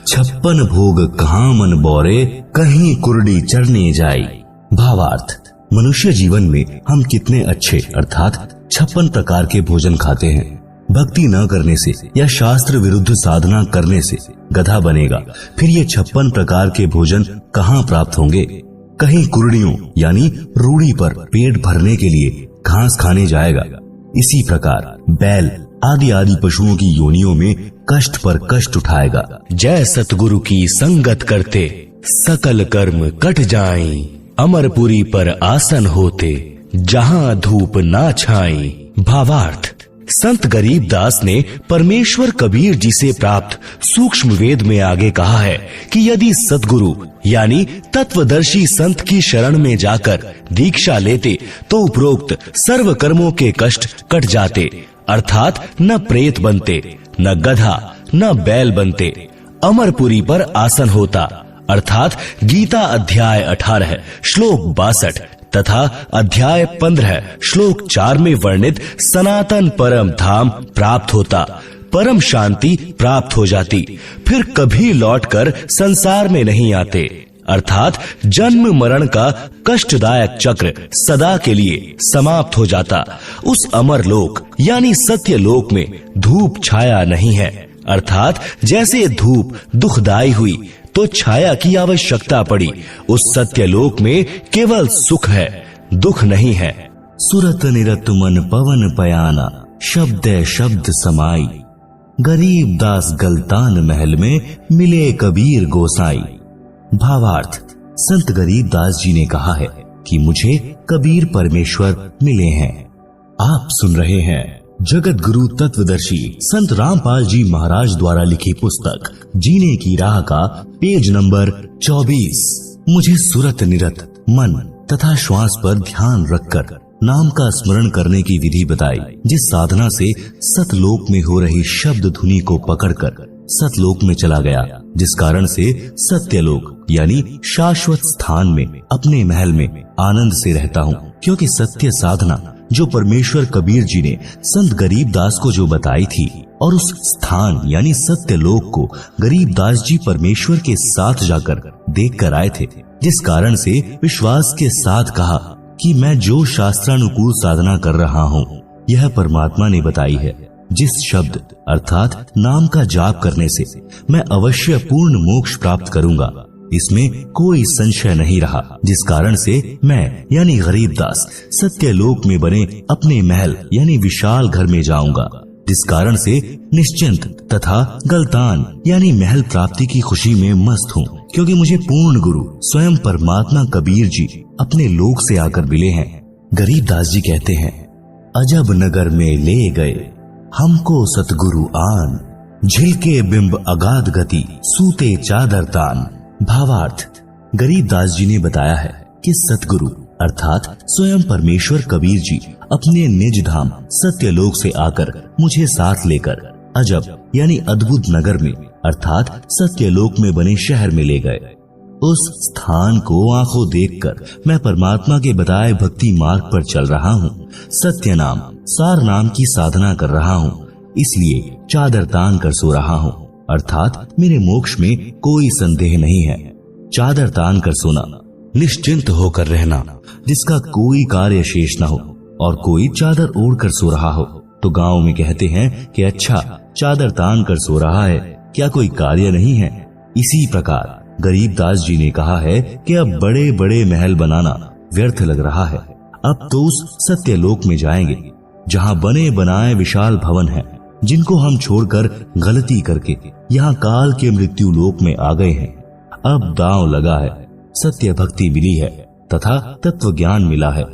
56 भोग कहाँ मन बोरे, कहीं कुर्डी चरने जाई। भावार्थ, मनुष्य जीवन में हम कितने अच्छे अर्थात 56 प्रकार के भोजन खाते हैं। भक्ति न करने से या शास्त्र विरुद्ध साधना करने से गधा बनेगा, फिर ये 56 प्रकार के भोजन कहाँ प्राप्त होंगे? कहीं कुर्डियों यानी रूढ़ी पर पेट भरने के लिए घास खाने जाएगा। इसी प्रकार बैल आदि आदि पशुओं की योनियों में कष्ट पर कष्ट उठाएगा। जय सतगुरु की संगत करते सकल कर्म कट जाएं, अमरपुरी पर आसन होते जहां धूप ना छाई। भावार्थ, संत गरीबदास ने परमेश्वर कबीर जी से प्राप्त सूक्ष्म वेद में आगे कहा है कि यदि सतगुरु यानी तत्वदर्शी संत की शरण में जाकर दीक्षा लेते तो उपरोक्त सर्व कर्मों के कष्ट कट जाते, अर्थात न प्रेत बनते, न गधा, न बैल बनते। अमरपुरी पर आसन होता, अर्थात गीता अध्याय 18 श्लोक 62 तथा अध्याय 15 श्लोक 4 में वर्णित सनातन परम धाम प्राप्त होता, परम शांति प्राप्त हो जाती, फिर कभी लौटकर संसार में नहीं आते, अर्थात जन्म मरण का कष्टदायक चक्र सदा के लिए समाप्त हो जाता। उस अमर लोक यानी सत्य लोक में धूप छाया नहीं है, अर्थात जैसे धूप दुखदायी हुई तो छाया की आवश्यकता पड़ी, उस सत्यलोक में केवल सुख है, दुख नहीं है। सुरत निरत मन पवन पयाना, शब्द शब्द समाई, गरीब दास गलतान महल में मिले कबीर गोसाई। भावार्थ, संत गरीब दास जी ने कहा है कि मुझे कबीर परमेश्वर मिले हैं। आप सुन रहे हैं जगत गुरु तत्वदर्शी संत रामपाल जी महाराज द्वारा लिखी पुस्तक जीने की राह का पेज नंबर 24। मुझे सुरत निरत मन तथा श्वास पर ध्यान रखकर नाम का स्मरण करने की विधि बताई, जिस साधना से सतलोक में हो रही शब्द धुनी को पकड़कर सतलोक में चला गया, जिस कारण से सत्यलोक यानी शाश्वत स्थान में अपने महल में आनंद से रहता हूँ। क्योंकि सत्य साधना जो परमेश्वर कबीर जी ने संत गरीबदास को जो बताई थी और उस स्थान यानी सत्यलोक को गरीबदास जी परमेश्वर के साथ जाकर देख कर आए थे, जिस कारण से विश्वास के साथ कहा कि मैं जो शास्त्रानुकूल साधना कर रहा हूँ यह परमात्मा ने बताई है, जिस शब्द अर्थात नाम का जाप करने से मैं अवश्य पूर्ण मोक्ष प्राप्त करूंगा, इसमें कोई संशय नहीं रहा। जिस कारण से मैं यानी गरीबदास सत्यलोक में बने अपने महल यानी विशाल घर में जाऊंगा, जिस कारण से निश्चिंत तथा गलतान यानी महल प्राप्ति की खुशी में मस्त हूँ, क्योंकि मुझे पूर्ण गुरु स्वयं परमात्मा कबीर जी अपने लोक से आकर मिले हैं। गरीबदास जी कहते हैं, अजब नगर में ले गए हमको सतगुरु आन, झिलके बिंब अगाध गति सूते चादर तान। भावार्थ, गरीबदास जी ने बताया है कि सतगुरु अर्थात स्वयं परमेश्वर कबीर जी अपने निज धाम सत्यलोक से आकर मुझे साथ लेकर अजब यानी अद्भुत नगर में अर्थात सत्यलोक में बने शहर में ले गए। उस स्थान को आंखों देखकर मैं परमात्मा के बताए भक्ति मार्ग पर चल रहा हूँ, सत्य नाम सार नाम की साधना कर रहा हूँ, इसलिए चादर तान कर सो रहा हूँ, अर्थात मेरे मोक्ष में कोई संदेह नहीं है। चादर तान कर सोना, निश्चिंत होकर रहना, जिसका कोई कार्य शेष न हो और कोई चादर ओढ़ कर सो रहा हो, तो गांव में कहते हैं कि अच्छा चादर तान कर सो रहा है, क्या कोई कार्य नहीं है। इसी प्रकार गरीबदास जी ने कहा है कि अब बड़े बड़े महल बनाना व्यर्थ लग रहा है, अब तो उस सत्यलोक में जाएंगे जहाँ बने बनाए विशाल भवन हैं, जिनको हम छोड़कर गलती करके यहाँ काल के मृत्यु लोक में आ गए हैं। अब दांव लगा है, सत्य भक्ति मिली है तथा तत्व ज्ञान मिला है।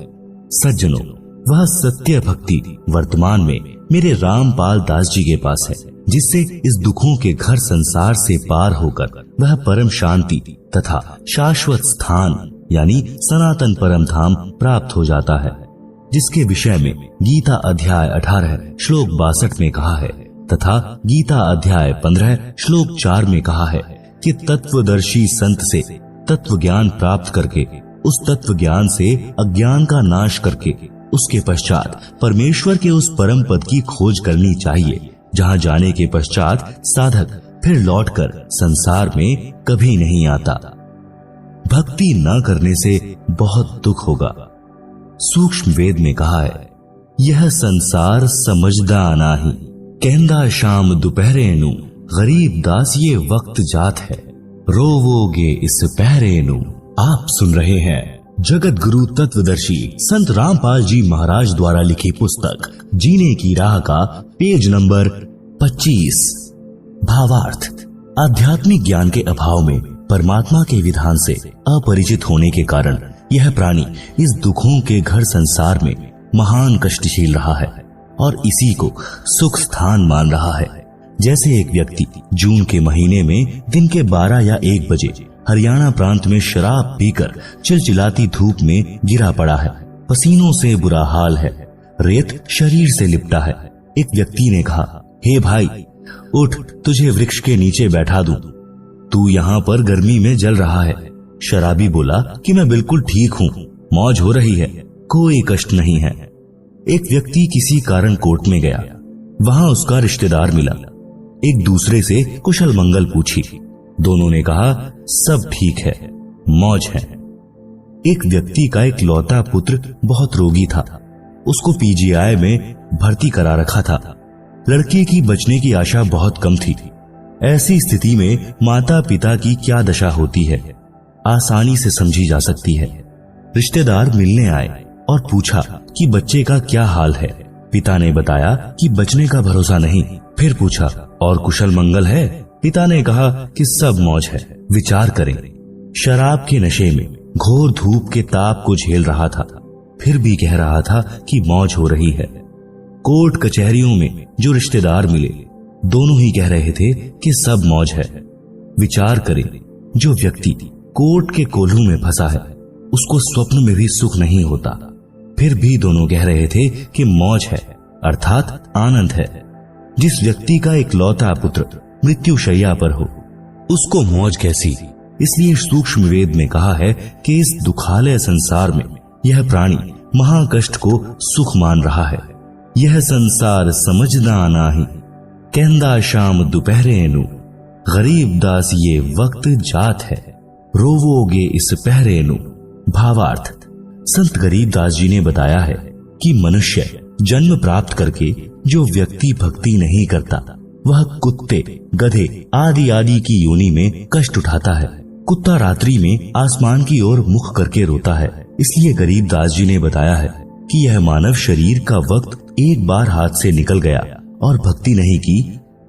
सज्जनों, वह सत्य भक्ति वर्तमान में मेरे रामपाल दास जी के पास है, जिससे इस दुखों के घर संसार से पार होकर वह परम शांति तथा शाश्वत स्थान यानी सनातन परम धाम प्राप्त हो जाता है, जिसके विषय में गीता अध्याय 18 श्लोक 62 में कहा है तथा गीता अध्याय 15 श्लोक 4 में कहा है कि तत्वदर्शी संत से तत्व ज्ञान प्राप्त करके उस तत्व ज्ञान से अज्ञान का नाश करके उसके पश्चात परमेश्वर के उस परम पद की खोज करनी चाहिए, जहाँ जाने के पश्चात साधक फिर लौटकर संसार में कभी नहीं आता। भक्ति न करने से बहुत दुख होगा। सूक्ष्म वेद में कहा है, यह संसार समझदा नाही, कहंदा शाम दोपहरे नु, गरीब दास ये वक्त जात है, रोवोगे इस पहरे नु। आप सुन रहे हैं जगत गुरु तत्वदर्शी संत रामपाल जी महाराज द्वारा लिखी पुस्तक जीने की राह का पेज नंबर 25। भावार्थ, आध्यात्मिक ज्ञान के अभाव में परमात्मा के विधान से अपरिचित होने के कारण यह प्राणी इस दुखों के घर संसार में महान कष्टशील रहा है और इसी को सुख स्थान मान रहा है। जैसे एक व्यक्ति जून के महीने में दिन के 12 या 1 बजे हरियाणा प्रांत में शराब पीकर चिलचिलाती धूप में गिरा पड़ा है, पसीनों से बुरा हाल है, रेत शरीर से लिपटा है। एक व्यक्ति ने कहा, हे भाई उठ, तुझे वृक्ष के नीचे बैठा दूं, तू यहाँ पर गर्मी में जल रहा है। शराबी बोला कि मैं बिल्कुल ठीक हूँ, मौज हो रही है, कोई कष्ट नहीं है। एक व्यक्ति किसी कारण कोर्ट में गया, वहां उसका रिश्तेदार मिला, एक दूसरे से कुशल मंगल पूछी। दोनों ने कहा सब ठीक है, मौज है। एक व्यक्ति का एक लौता पुत्र बहुत रोगी था, उसको पीजीआई में भर्ती करा रखा था। लड़के की बचने की आशा बहुत कम थी। ऐसी स्थिति में माता पिता की क्या दशा होती है आसानी से समझी जा सकती है। रिश्तेदार मिलने आए और पूछा कि बच्चे का क्या हाल है। पिता ने बताया कि बचने का भरोसा नहीं। फिर पूछा और कुशल मंगल है। पिता ने कहा कि सब मौज है, विचार करें। शराब के नशे में घोर धूप के ताप को झेल रहा था, फिर भी कह रहा था कि मौज हो रही है। कोर्ट कचहरियों में जो रिश्तेदार मिले, दोनों ही कह रहे थे कि सब मौज है। विचार करें, जो व्यक्ति कोर्ट के कोल्हू में फंसा है, उसको स्वप्न में भी सुख नहीं होता, फिर भी दोनों कह रहे थे कि मौज है, अर्थात आनंद है। जिस व्यक्ति का एक लौता पुत्र मृत्यु शैया पर हो, उसको मौज कैसी। इसलिए सूक्ष्म वेद में कहा है कि इस दुखालय संसार में यह प्राणी महाकष्ट को सुख मान रहा है। यह संसार समझदा नाही, कहंदा शाम दोपहरे नु, गरीब दास ये वक्त जात है, रोवोगे इस पहरे नु। भावार्थ, संत गरीब दास जी ने बताया है कि मनुष्य जन्म प्राप्त करके जो व्यक्ति भक्ति नहीं करता वह कुत्ते, गधे आदि आदि की योनि में कष्ट उठाता है। कुत्ता रात्रि में आसमान की ओर मुख करके रोता है। इसलिए गरीब दास जी ने बताया है कि यह मानव शरीर का वक्त एक बार हाथ से निकल गया और भक्ति नहीं की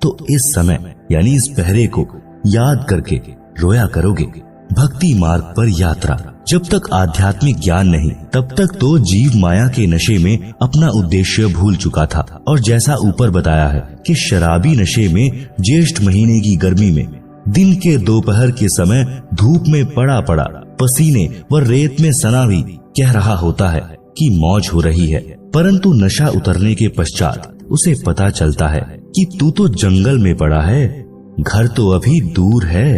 तो इस समय यानी इस पहरे को याद करके रोया करोगे। भक्ति मार्ग पर यात्रा। जब तक आध्यात्मिक ज्ञान नहीं तब तक तो जीव माया के नशे में अपना उद्देश्य भूल चुका था। और जैसा ऊपर बताया है कि शराबी नशे में ज्येष्ठ महीने की गर्मी में दिन के दोपहर के समय धूप में पड़ा पड़ा पसीने व रेत में सना भी कह रहा होता है कि मौज हो रही है, परंतु नशा उतरने के पश्चात उसे पता चलता है कि तू तो जंगल में पड़ा है, घर तो अभी दूर है।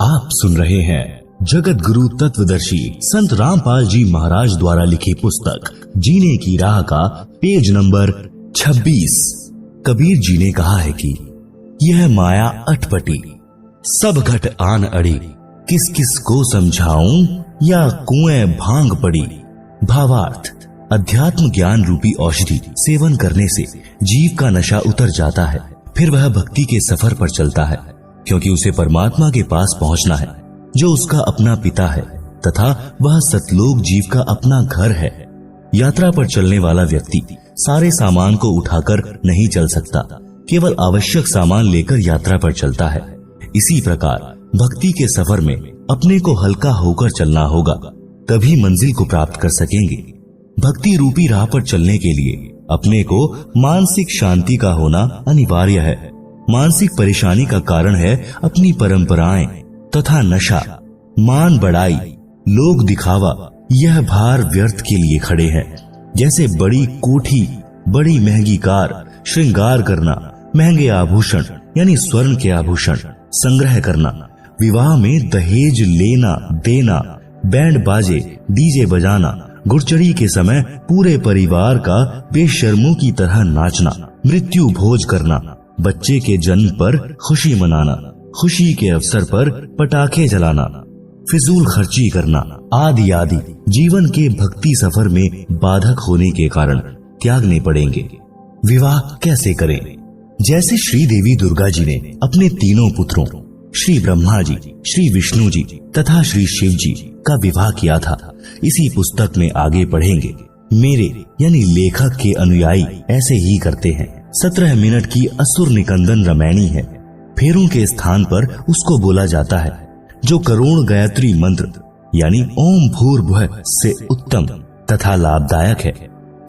आप सुन रहे हैं जगत गुरु तत्वदर्शी संत रामपाल जी महाराज द्वारा लिखी पुस्तक जीने की राह का पेज नंबर 26। कबीर जी ने कहा है कि यह माया अटपटी सब घट आन अड़ी, किस किस को समझाऊं या कुएं भांग पड़ी। भावार्थ, अध्यात्म ज्ञान रूपी औषधि सेवन करने से जीव का नशा उतर जाता है। फिर वह भक्ति के सफर पर चलता है, क्योंकि उसे परमात्मा के पास पहुंचना है जो उसका अपना पिता है तथा वह सतलोक जीव का अपना घर है। यात्रा पर चलने वाला व्यक्ति सारे सामान को उठाकर नहीं चल सकता, केवल आवश्यक सामान लेकर यात्रा पर चलता है। इसी प्रकार भक्ति के सफर में अपने को हल्का होकर चलना होगा, तभी मंजिल को प्राप्त कर सकेंगे। भक्ति रूपी राह पर चलने के लिए अपने को मानसिक शांति का होना अनिवार्य है। मानसिक परेशानी का कारण है अपनी परंपराएं तथा नशा, मान बढ़ाई, लोक दिखावा। यह भार व्यर्थ के लिए खड़े हैं। जैसे बड़ी कोठी, बड़ी महंगी कार, श्रृंगार करना, महंगे आभूषण यानी स्वर्ण के आभूषण संग्रह करना, विवाह में दहेज लेना देना, बैंड बाजे डीजे बजाना, गुरचड़ी के समय पूरे परिवार का बेशर्मों की तरह नाचना, मृत्यु भोज करना, बच्चे के जन्म पर खुशी मनाना, खुशी के अवसर पर पटाखे जलाना, फिजूल खर्ची करना आदि आदि जीवन के भक्ति सफर में बाधक होने के कारण त्यागने पड़ेंगे। विवाह कैसे करें? जैसे श्री देवी दुर्गा जी ने अपने तीनों पुत्रों श्री ब्रह्मा जी, श्री विष्णु जी तथा श्री शिव जी का विवाह किया था, इसी पुस्तक में आगे पढ़ेंगे। मेरे यानी लेखक के अनुयायी ऐसे ही करते हैं। 17 मिनट की असुर निकंदन रामायणी है। फेरों के स्थान पर उसको बोला जाता है, जो करोड़ गायत्री मंत्र यानी ओम भूर्भुवः से उत्तम तथा लाभदायक है,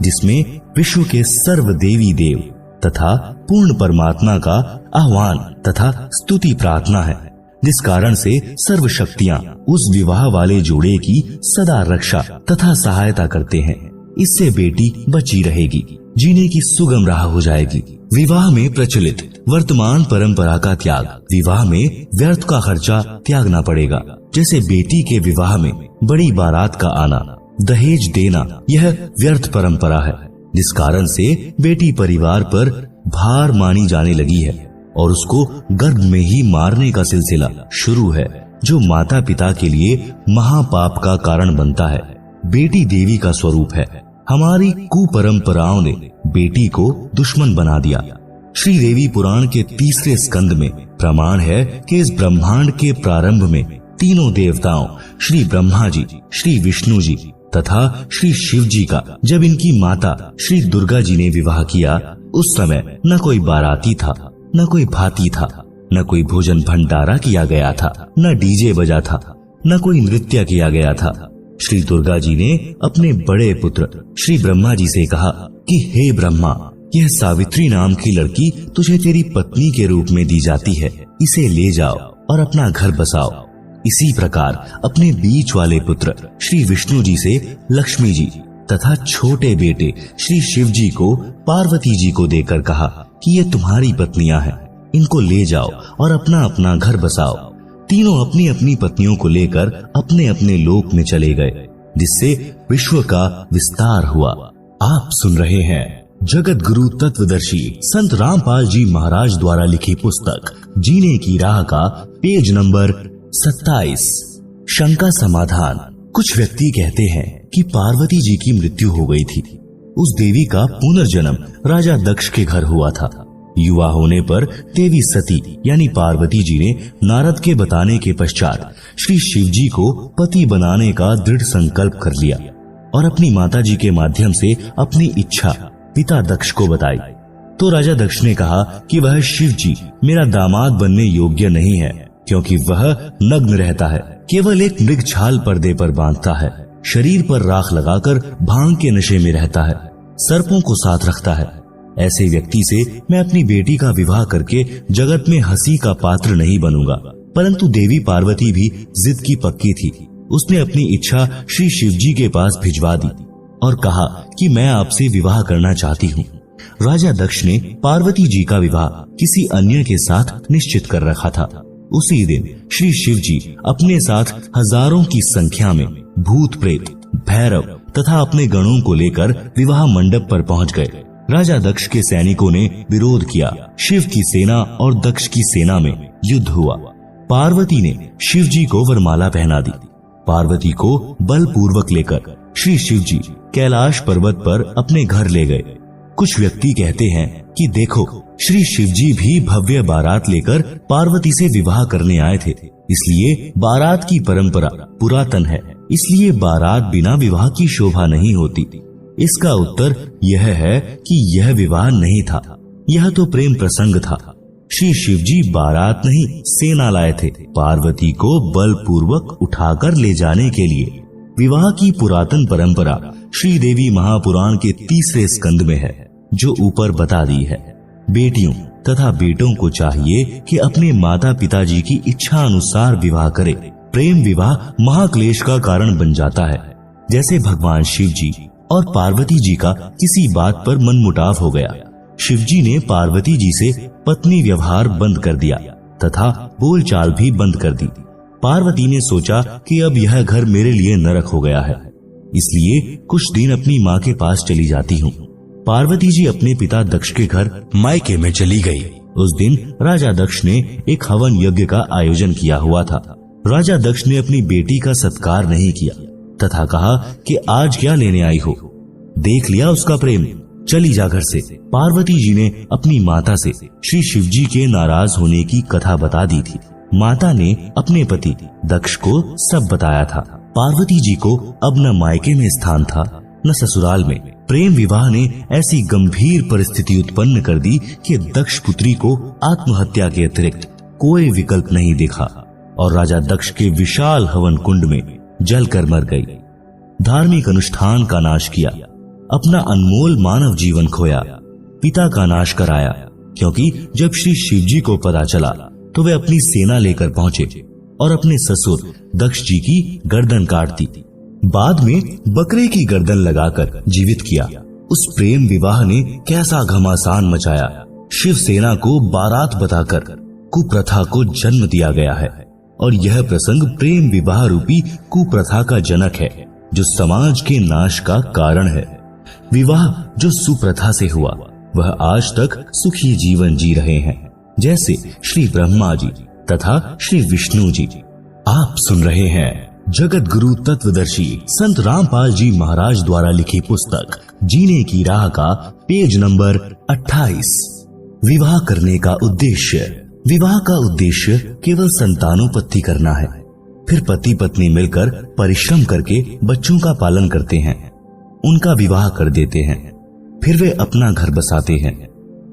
जिसमें विश्व के सर्व देवी देव तथा पूर्ण परमात्मा का आह्वान तथा स्तुति प्रार्थना है, जिस कारण से सर्व शक्तियाँ उस विवाह वाले जोड़े की सदा रक्षा तथा सहायता करते हैं। इससे बेटी बची रहेगी, जीने की सुगम राह हो जाएगी। विवाह में प्रचलित वर्तमान परंपरा का त्याग, विवाह में व्यर्थ का खर्चा त्यागना पड़ेगा। जैसे बेटी के विवाह में बड़ी बारात का आना, दहेज देना, यह व्यर्थ परंपरा है, जिस कारण से बेटी परिवार पर भार मानी जाने लगी है और उसको गर्भ में ही मारने का सिलसिला शुरू है, जो माता पिता के लिए महापाप का कारण बनता है। बेटी देवी का स्वरूप है। हमारी कुपरंपराओं ने बेटी को दुश्मन बना दिया। श्री देवी पुराण के 3 स्कंद में प्रमाण है कि इस ब्रह्मांड के प्रारंभ में तीनों देवताओं श्री ब्रह्मा जी, श्री विष्णु जी तथा श्री शिव जी का जब इनकी माता श्री दुर्गा जी ने विवाह किया, उस समय न कोई बाराती था, न कोई भाती था, न कोई भोजन भंडारा किया गया था, न डीजे बजा था, न कोई नृत्य किया गया था। श्री दुर्गा जी ने अपने बड़े पुत्र श्री ब्रह्मा जी से कहा कि हे ब्रह्मा, यह सावित्री नाम की लड़की तुझे तेरी पत्नी के रूप में दी जाती है, इसे ले जाओ और अपना घर बसाओ। इसी प्रकार अपने बीच वाले पुत्र श्री विष्णु जी से लक्ष्मी जी तथा छोटे बेटे श्री शिव जी को पार्वती जी को देकर कहा कि ये तुम्हारी पत्नियां हैं, इनको ले जाओ और अपना अपना घर बसाओ। तीनों अपनी अपनी पत्नियों को लेकर अपने अपने लोक में चले गए, जिससे विश्व का विस्तार हुआ। आप सुन रहे हैं जगत गुरु तत्वदर्शी संत रामपाल जी महाराज द्वारा लिखी पुस्तक जीने की राह का पेज नंबर 27। शंका समाधान। कुछ व्यक्ति कहते हैं कि पार्वती जी की मृत्यु हो गई थी, उस देवी का पुनर्जन्म राजा दक्ष के घर हुआ था। युवा होने पर देवी सती यानी पार्वती जी ने नारद के बताने के पश्चात श्री शिव जी को पति बनाने का दृढ़ संकल्प कर लिया और अपनी माता जी के माध्यम से अपनी इच्छा पिता दक्ष को बताई। तो राजा दक्ष ने कहा कि वह शिव जी मेरा दामाद बनने योग्य नहीं है, क्योंकि वह नग्न रहता है, केवल एक मृग छाल पर्दे पर बांधता है, शरीर पर राख लगाकर भांग के नशे में रहता है, सर्पों को साथ रखता है। ऐसे व्यक्ति से मैं अपनी बेटी का विवाह करके जगत में हंसी का पात्र नहीं बनूंगा। परंतु देवी पार्वती भी जिद की पक्की थी। उसने अपनी इच्छा श्री शिव जी के पास भिजवा दी और कहा कि मैं आपसे विवाह करना चाहती हूँ। राजा दक्ष ने पार्वती जी का विवाह किसी अन्य के साथ निश्चित कर रखा था। उसी दिन श्री शिव जी अपने साथ हजारों की संख्या में भूत प्रेत, भैरव तथा अपने गणों को लेकर विवाह मंडप पर पहुंच गए। राजा दक्ष के सैनिकों ने विरोध किया। शिव की सेना और दक्ष की सेना में युद्ध हुआ। पार्वती ने शिव जी को वरमाला पहना दी। पार्वती को बलपूर्वक लेकर श्री शिव जी कैलाश पर्वत पर अपने घर ले गए। कुछ व्यक्ति कहते हैं कि देखो, श्री शिव जी भी भव्य बारात लेकर पार्वती से विवाह करने आए थे, इसलिए बारात की परंपरा पुरातन है, इसलिए बारात बिना विवाह की शोभा नहीं होती। इसका उत्तर यह है कि यह विवाह नहीं था, यह तो प्रेम प्रसंग था। श्री शिव जी बारात नहीं सेना लाए थे, पार्वती को बलपूर्वक उठाकर ले जाने के लिए। विवाह की पुरातन परंपरा श्री देवी महापुराण के 3 स्कंद में है, जो ऊपर बता दी है। बेटियों तथा बेटों को चाहिए कि अपने माता पिता जी की इच्छा अनुसार विवाह करे। प्रेम विवाह महाक्लेश का कारण बन जाता है। जैसे भगवान शिव जी और पार्वती जी का किसी बात पर मनमुटाव हो गया। शिव जी ने पार्वती जी से पत्नी व्यवहार बंद कर दिया तथा बोलचाल भी बंद कर दी। पार्वती ने सोचा कि अब यह घर मेरे लिए नरक हो गया है, इसलिए कुछ दिन अपनी माँ के पास चली जाती हूँ। पार्वती जी अपने पिता दक्ष के घर मायके में चली गई। उस दिन राजा दक्ष ने एक हवन यज्ञ का आयोजन किया हुआ था। राजा दक्ष ने अपनी बेटी का सत्कार नहीं किया तथा कहा कि आज क्या लेने आई हो, देख लिया उसका प्रेम, चली जा घर से। पार्वती जी ने अपनी माता से श्री शिव जी के नाराज होने की कथा बता दी थी। माता ने अपने पति दक्ष को सब बताया था। पार्वती जी को अब न मायके में स्थान था न ससुराल में। प्रेम विवाह ने ऐसी गंभीर परिस्थिति उत्पन्न कर दी कि दक्ष पुत्री को आत्महत्या के अतिरिक्त कोई विकल्प नहीं देखा और राजा दक्ष के विशाल हवन कुंड में जलकर मर गई। धार्मिक अनुष्ठान का नाश किया, अपना अनमोल मानव जीवन खोया, पिता का नाश कराया, क्योंकि जब श्री शिव जी को पता चला तो वे अपनी सेना लेकर पहुंचे और अपने ससुर दक्ष जी की गर्दन काट दी। बाद में बकरे की गर्दन लगाकर जीवित किया। उस प्रेम विवाह ने कैसा घमासान मचाया। शिव सेना को बारात बताकर कुप्रथा को जन्म दिया गया है और यह प्रसंग प्रेम विवाह रूपी कुप्रथा का जनक है, जो समाज के नाश का कारण है। विवाह जो सुप्रथा से हुआ वह आज तक सुखी जीवन जी रहे हैं, जैसे श्री ब्रह्मा जी तथा श्री विष्णु जी। आप सुन रहे हैं जगत गुरु तत्वदर्शी संत रामपाल जी महाराज द्वारा लिखी पुस्तक जीने की राह का पेज नंबर 28। विवाह करने का उद्देश्य। विवाह का उद्देश्य केवल संतानोत्पत्ति करना है। फिर पति पत्नी मिलकर परिश्रम करके बच्चों का पालन करते हैं, उनका विवाह कर देते हैं, फिर वे अपना घर बसाते हैं।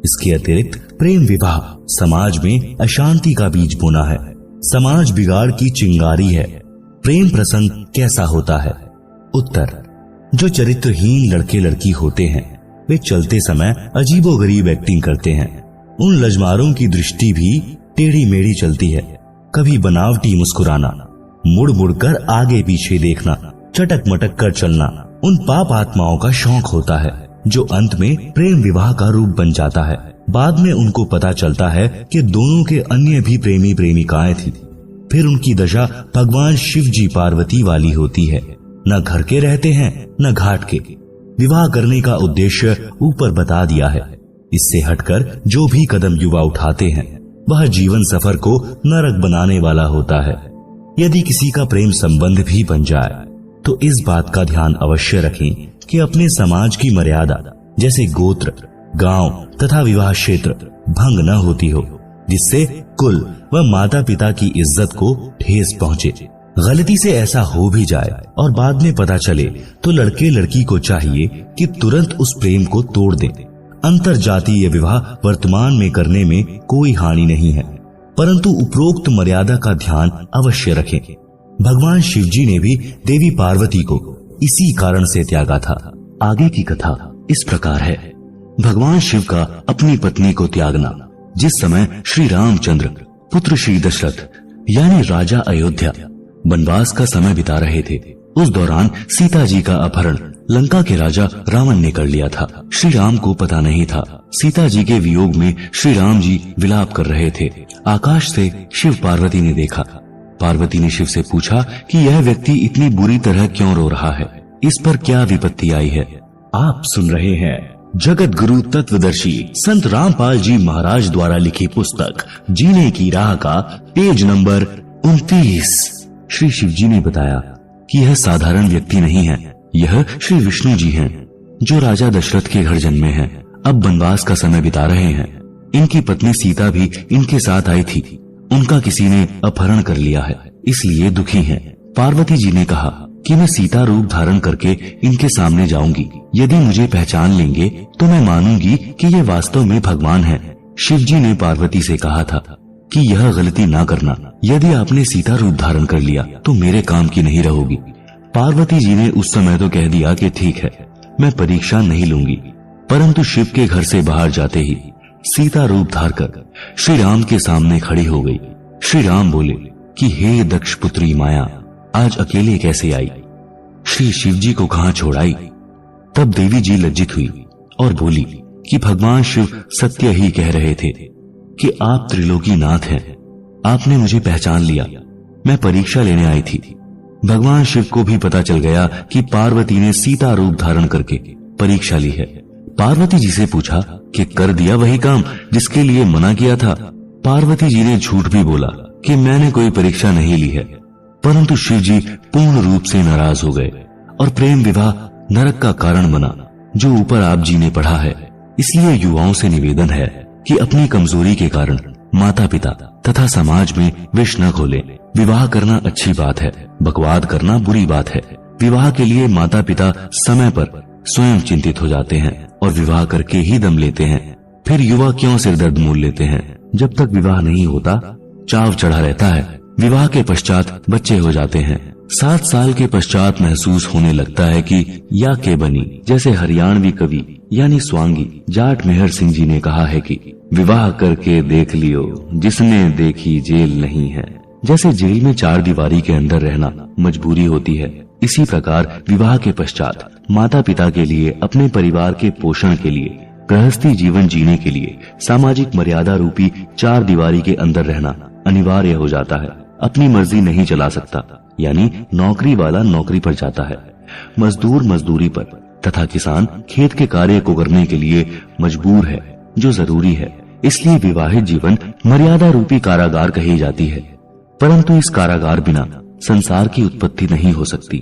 इसके अतिरिक्त प्रेम विवाह समाज में अशांति का बीज बोना है, समाज बिगाड़ की चिंगारी है। प्रेम प्रसंग कैसा होता है? उत्तर, जो चरित्रहीन लड़के लड़की होते हैं वे चलते समय अजीबोगरीब एक्टिंग करते हैं। उन लजमारों की दृष्टि भी टेढ़ी मेढ़ी चलती है। कभी बनावटी मुस्कुराना, मुड़ मुड़ कर आगे पीछे देखना, चटक मटक कर चलना उन पाप आत्माओं का शौक होता है, जो अंत में प्रेम विवाह का रूप बन जाता है। बाद में उनको पता चलता है कि दोनों के अन्य भी प्रेमी प्रेमिकाएं थी। फिर उनकी दशा भगवान शिव जी पार्वती वाली होती है। न घर के रहते हैं न घाट के। विवाह करने का उद्देश्य ऊपर बता दिया है। इससे हटकर जो भी कदम युवा उठाते हैं वह जीवन सफर को नरक बनाने वाला होता है। यदि किसी का प्रेम संबंध भी बन जाए तो इस बात का ध्यान अवश्य रखें कि अपने समाज की मर्यादा जैसे गोत्र, गांव तथा विवाह क्षेत्र भंग न होती हो, जिससे कुल व माता पिता की इज्जत को ठेस पहुंचे। गलती से ऐसा हो भी जाए और बाद में पता चले तो लड़के लड़की को चाहिए कि तुरंत उस प्रेम को तोड़ दें। अंतर जातीय विवाह वर्तमान में करने में कोई हानि नहीं है, परंतु उपरोक्त मर्यादा का ध्यान अवश्य रखें। भगवान शिव जी ने भी देवी पार्वती को इसी कारण से त्यागा था। आगे की कथा इस प्रकार है। भगवान शिव का अपनी पत्नी को त्यागना। जिस समय श्री रामचंद्र पुत्र श्री दशरथ यानी राजा अयोध्या वनवास का समय बिता रहे थे, उस दौरान सीता जी का अपहरण लंका के राजा रावण ने कर लिया था। श्री राम को पता नहीं था। सीता जी के वियोग में श्री राम जी विलाप कर रहे थे। आकाश से शिव पार्वती ने देखा। पार्वती ने शिव से पूछा कि यह व्यक्ति इतनी बुरी तरह क्यों रो रहा है, इस पर क्या विपत्ति आई है। आप सुन रहे हैं जगत गुरु तत्वदर्शी संत रामपाल जी महाराज द्वारा लिखी पुस्तक जीने की राह का पेज नंबर 29। श्री शिव जी ने बताया कि यह साधारण व्यक्ति नहीं है, यह श्री विष्णु जी हैं, जो राजा दशरथ के घर जन्मे हैं। अब वनवास का समय बिता रहे हैं। इनकी पत्नी सीता भी इनके साथ आई थी, उनका किसी ने अपहरण कर लिया है, इसलिए दुखी हैं। पार्वती जी ने कहा कि मैं सीता रूप धारण करके इनके सामने जाऊंगी। यदि मुझे पहचान लेंगे तो मैं मानूंगी कि ये वास्तव में भगवान हैं। शिव जी ने पार्वती से कहा था कि यह गलती ना करना, यदि आपने सीता रूप धारण कर लिया तो मेरे काम की नहीं रहोगी। पार्वती जी ने उस समय तो कह दिया कि ठीक है, मैं परीक्षा नहीं लूंगी। परंतु शिव के घर से बाहर जाते ही सीता रूप धार कर श्री राम के सामने खड़ी हो गई। श्री राम बोले कि हे दक्ष पुत्री माया, आज अकेले कैसे आई? श्री शिव जी को कहां छोड़ आई? तब देवी जी लज्जित हुई और बोली कि भगवान शिव सत्य ही कह रहे थे कि आप त्रिलोकीनाथ हैं। आपने मुझे पहचान लिया, मैं परीक्षा लेने आई थी। भगवान शिव को भी पता चल गया कि पार्वती ने सीता रूप धारण करके परीक्षा ली है। पार्वती जी से पूछा कि कर दिया वही काम जिसके लिए मना किया था। पार्वती जी ने झूठ भी बोला कि मैंने कोई परीक्षा नहीं ली है। परंतु शिव जी पूर्ण रूप से नाराज हो गए और प्रेम विवाह नरक का कारण बना, जो ऊपर आप जी ने पढ़ा है। इसलिए युवाओं से निवेदन है कि अपनी कमजोरी के कारण माता पिता तथा समाज में विष न खोले। विवाह करना अच्छी बात है, बकवाद करना बुरी बात है। विवाह के लिए माता पिता समय पर स्वयं चिंतित हो जाते हैं और विवाह करके ही दम लेते हैं। फिर युवा क्यों सिरदर्द मोल लेते हैं? जब तक विवाह नहीं होता चाव चढ़ा रहता है। विवाह के पश्चात बच्चे हो जाते हैं। 7 साल के पश्चात महसूस होने लगता है कि या के बनी, जैसे हरियाणवी कवि यानी स्वांगी जाट मेहर सिंह जी ने कहा है कि विवाह करके देख लियो, जिसने देखी जेल नहीं है। जैसे जेल में 4 दीवारी के अंदर रहना मजबूरी होती है, इसी प्रकार विवाह के पश्चात माता पिता के लिए, अपने परिवार के पोषण के लिए, गृहस्थी जीवन जीने के लिए सामाजिक मर्यादा रूपी 4 दीवारी के अंदर रहना अनिवार्य हो जाता है। अपनी मर्जी नहीं चला सकता, यानी नौकरी वाला नौकरी पर जाता है, मजदूर मजदूरी पर तथा किसान खेत के कार्य को करने के लिए मजबूर है, जो जरूरी है। इसलिए विवाहित जीवन मर्यादा रूपी कारागार कही जाती है। परंतु इस कारागार बिना संसार की उत्पत्ति नहीं हो सकती।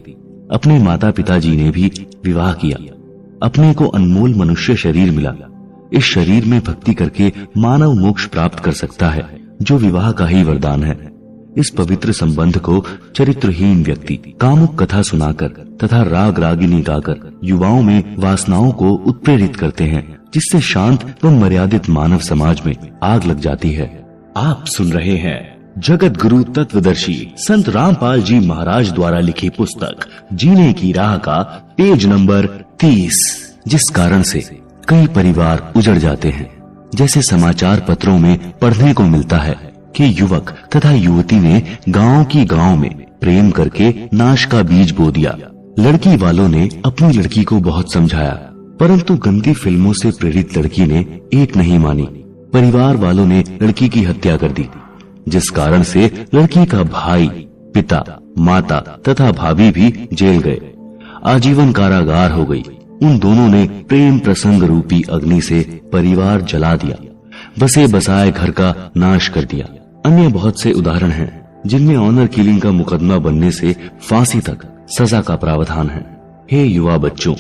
अपने माता पिता जी ने भी विवाह किया, अपने को अनमोल मनुष्य शरीर मिला। इस शरीर में भक्ति करके मानव मोक्ष प्राप्त कर सकता है, जो विवाह का ही वरदान है। इस पवित्र संबंध को चरित्रहीन व्यक्ति कामुक कथा सुनाकर तथा राग रागिनी गाकर युवाओं में वासनाओं को उत्प्रेरित करते हैं, जिससे शांत व मर्यादित मानव समाज में आग लग जाती है। आप सुन रहे हैं जगत गुरु तत्वदर्शी संत रामपाल जी महाराज द्वारा लिखी पुस्तक जीने की राह का पेज नंबर 30, जिस कारण से कई परिवार उजड़ जाते हैं। जैसे समाचार पत्रों में पढ़ने को मिलता है कि युवक तथा युवती ने गांव में प्रेम करके नाश का बीज बो दिया। लड़की वालों ने अपनी लड़की को बहुत समझाया, परंतु गंदी फिल्मों से प्रेरित लड़की ने एक नहीं मानी। परिवार वालों ने लड़की की हत्या कर दी, जिस कारण से लड़की का भाई, पिता, माता तथा भाभी भी जेल गए। आजीवन कारागार हो गई। उन दोनों ने प्रेम प्रसंग रूपी अग्नि से परिवार जला दिया, बसे बसाए घर का नाश कर दिया। अन्य बहुत से उदाहरण हैं, जिनमें ऑनर किलिंग का मुकदमा बनने से फांसी तक सजा का प्रावधान है। हे युवा बच्चों,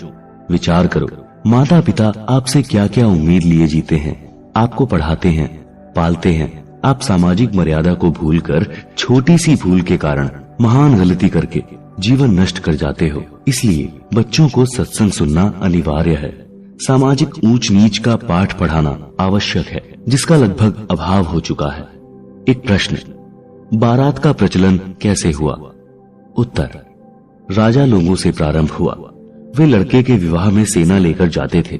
विचार करो, माता पिता आपसे क्या क्या उम्मीद लिए जीते हैं, आपको पढ़ाते हैं, पालते हैं। आप सामाजिक मर्यादा को भूलकर छोटी सी भूल के कारण महान गलती करके जीवन नष्ट कर जाते हो। इसलिए बच्चों को सत्संग सुनना अनिवार्य है। सामाजिक ऊंच नीच का पाठ पढ़ाना आवश्यक है, जिसका लगभग अभाव हो चुका है। एक प्रश्न, बारात का प्रचलन कैसे हुआ? उत्तर, राजा लोगों से प्रारंभ हुआ। वे लड़के के विवाह में सेना लेकर जाते थे।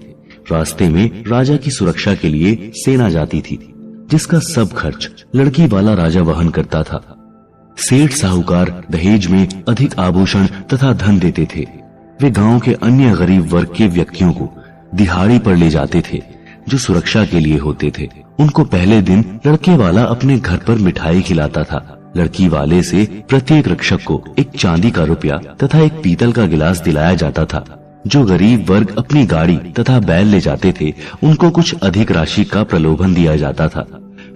रास्ते में राजा की सुरक्षा के लिए सेना जाती थी, जिसका सब खर्च लड़की वाला राजा वहन करता था। सेठ साहूकार दहेज में अधिक आभूषण तथा धन देते थे। वे गांव के अन्य गरीब वर्ग के व्यक्तियों को दिहाड़ी पर ले जाते थे, जो सुरक्षा के लिए होते थे। उनको पहले दिन लड़के वाला अपने घर पर मिठाई खिलाता था। लड़की वाले से प्रत्येक रक्षक को एक चांदी का रुपया तथा एक पीतल का गिलास दिलाया जाता था। जो गरीब वर्ग अपनी गाड़ी तथा बैल ले जाते थे, उनको कुछ अधिक राशि का प्रलोभन दिया जाता था।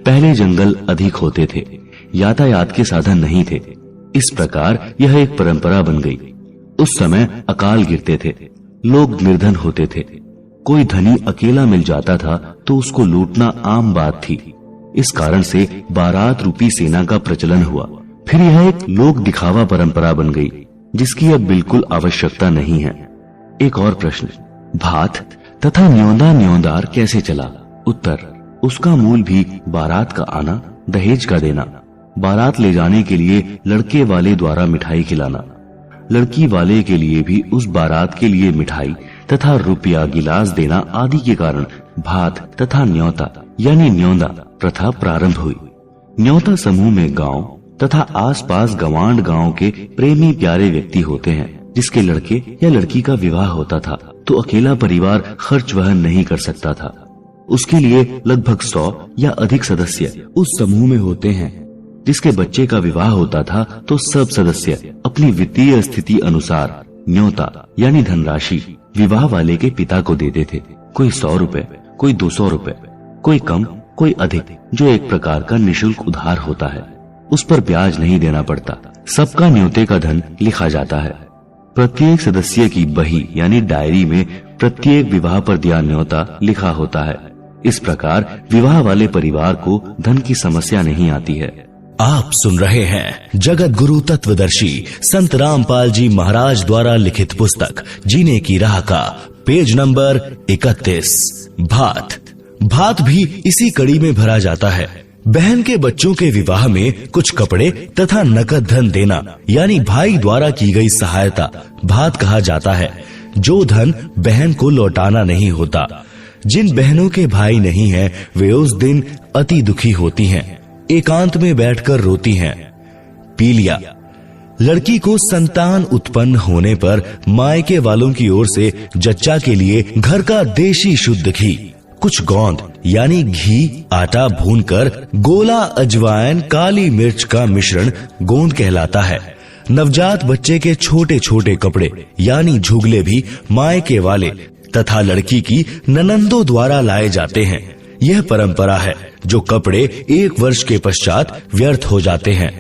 पहले जंगल अधिक होते थे, यातायात के साधन नहीं थे। इस प्रकार यह एक परंपरा बन गई। उस समय अकाल गिरते थे, लोग निर्धन होते थे। कोई धनी अकेला मिल जाता था तो उसको लूटना आम बात थी। इस कारण से बारात रूपी सेना का प्रचलन हुआ। फिर यह एक लोक दिखावा परंपरा बन गई, जिसकी अब बिल्कुल आवश्यकता नहीं है। एक और प्रश्न, भात तथा न्योंदा न्योंदार कैसे चला? उत्तर, उसका मूल भी बारात का आना, दहेज का देना, बारात ले जाने के लिए लड़के वाले द्वारा मिठाई खिलाना, लड़की वाले के लिए भी उस बारात के लिए मिठाई तथा रुपया गिलास देना आदि के कारण भात तथा न्योता यानी न्योंदा प्रथा प्रारंभ हुई। न्योता समूह में गांव तथा आसपास गवांड गांव के प्रेमी प्यारे व्यक्ति होते हैं, जिसके लड़के या लड़की का विवाह होता था तो अकेला परिवार खर्च वहन नहीं कर सकता था। उसके लिए लगभग 100 या अधिक सदस्य उस समूह में होते हैं। जिसके बच्चे का विवाह होता था तो सब सदस्य अपनी वित्तीय स्थिति अनुसार न्योता यानी धनराशि विवाह वाले के पिता को देते थे। कोई 100 रुपए, कोई 200 रुपए, कोई कम, कोई अधिक, जो एक प्रकार का निशुल्क उधार होता है। उस पर ब्याज नहीं देना पड़ता। सबका न्योते का धन लिखा जाता है। प्रत्येक सदस्य की बही यानी डायरी में प्रत्येक विवाह पर दिया न्योता लिखा होता है। इस प्रकार विवाह वाले परिवार को धन की समस्या नहीं आती है। आप सुन रहे हैं जगत गुरु तत्वदर्शी संत रामपाल जी महाराज द्वारा लिखित पुस्तक जीने की राह का पेज नंबर 31। भात। भात भी इसी कड़ी में भरा जाता है। बहन के बच्चों के विवाह में कुछ कपड़े तथा नकद धन देना यानी भाई द्वारा की गई सहायता भात कहा जाता है, जो धन बहन को लौटाना नहीं होता। जिन बहनों के भाई नहीं हैं, वे उस दिन अति दुखी होती हैं, एकांत में बैठकर रोती हैं। पीलिया। लड़की को संतान उत्पन्न होने पर मायके वालों की ओर से जच्चा के लिए घर का देशी शुद्ध घी, कुछ गोंद यानी घी, आटा भूनकर गोला, अजवाइन, काली मिर्च का मिश्रण गोंद कहलाता है। नवजात बच्चे के छोटे छोटे कपड़े यानी झुगले भी मायके वाले तथा लड़की की ननंदों द्वारा लाए जाते हैं। यह परंपरा है जो कपड़े 1 वर्ष के पश्चात व्यर्थ हो जाते हैं।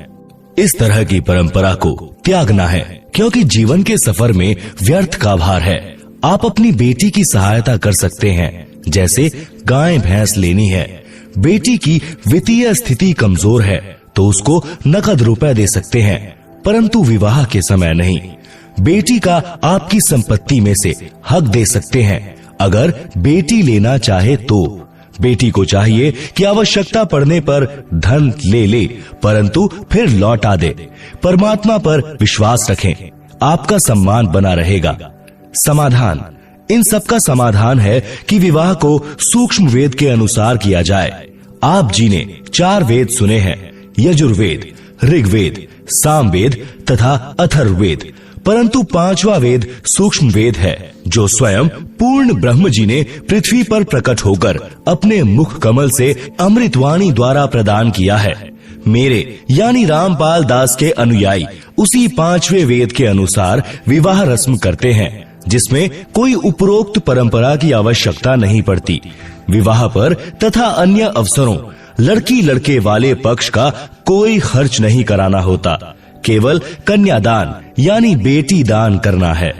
इस तरह की परंपरा को त्यागना है, क्योंकि जीवन के सफर में व्यर्थ का भार है। आप अपनी बेटी की सहायता कर सकते हैं, जैसे गाय भैंस लेनी है। बेटी की वित्तीय स्थिति कमजोर है तो उसको नकद रुपए दे सकते हैं, परंतु विवाह के समय नहीं। बेटी का आपकी संपत्ति में से हक दे सकते हैं अगर बेटी लेना चाहे तो। बेटी को चाहिए कि आवश्यकता पड़ने पर धन ले, परंतु फिर लौटा दे। परमात्मा पर विश्वास रखें, आपका सम्मान बना रहेगा। समाधान। इन सब का समाधान है कि विवाह को सूक्ष्म वेद के अनुसार किया जाए। आप जी ने 4 वेद सुने हैं, यजुर्वेद, ऋग्वेद, सामवेद तथा अथर्ववेद, परंतु 5वां वेद सूक्ष्म वेद है, जो स्वयं पूर्ण ब्रह्म जी ने पृथ्वी पर प्रकट होकर अपने मुख कमल से अमृतवाणी द्वारा प्रदान किया है। मेरे यानी रामपाल दास के अनुयायी उसी 5वें वेद के अनुसार विवाह रस्म करते हैं, जिसमें कोई उपरोक्त परंपरा की आवश्यकता नहीं पड़ती। विवाह पर तथा अन्य अवसरों लड़की लड़के वाले पक्ष का कोई खर्च नहीं कराना होता, केवल कन्यादान यानी बेटी दान करना है।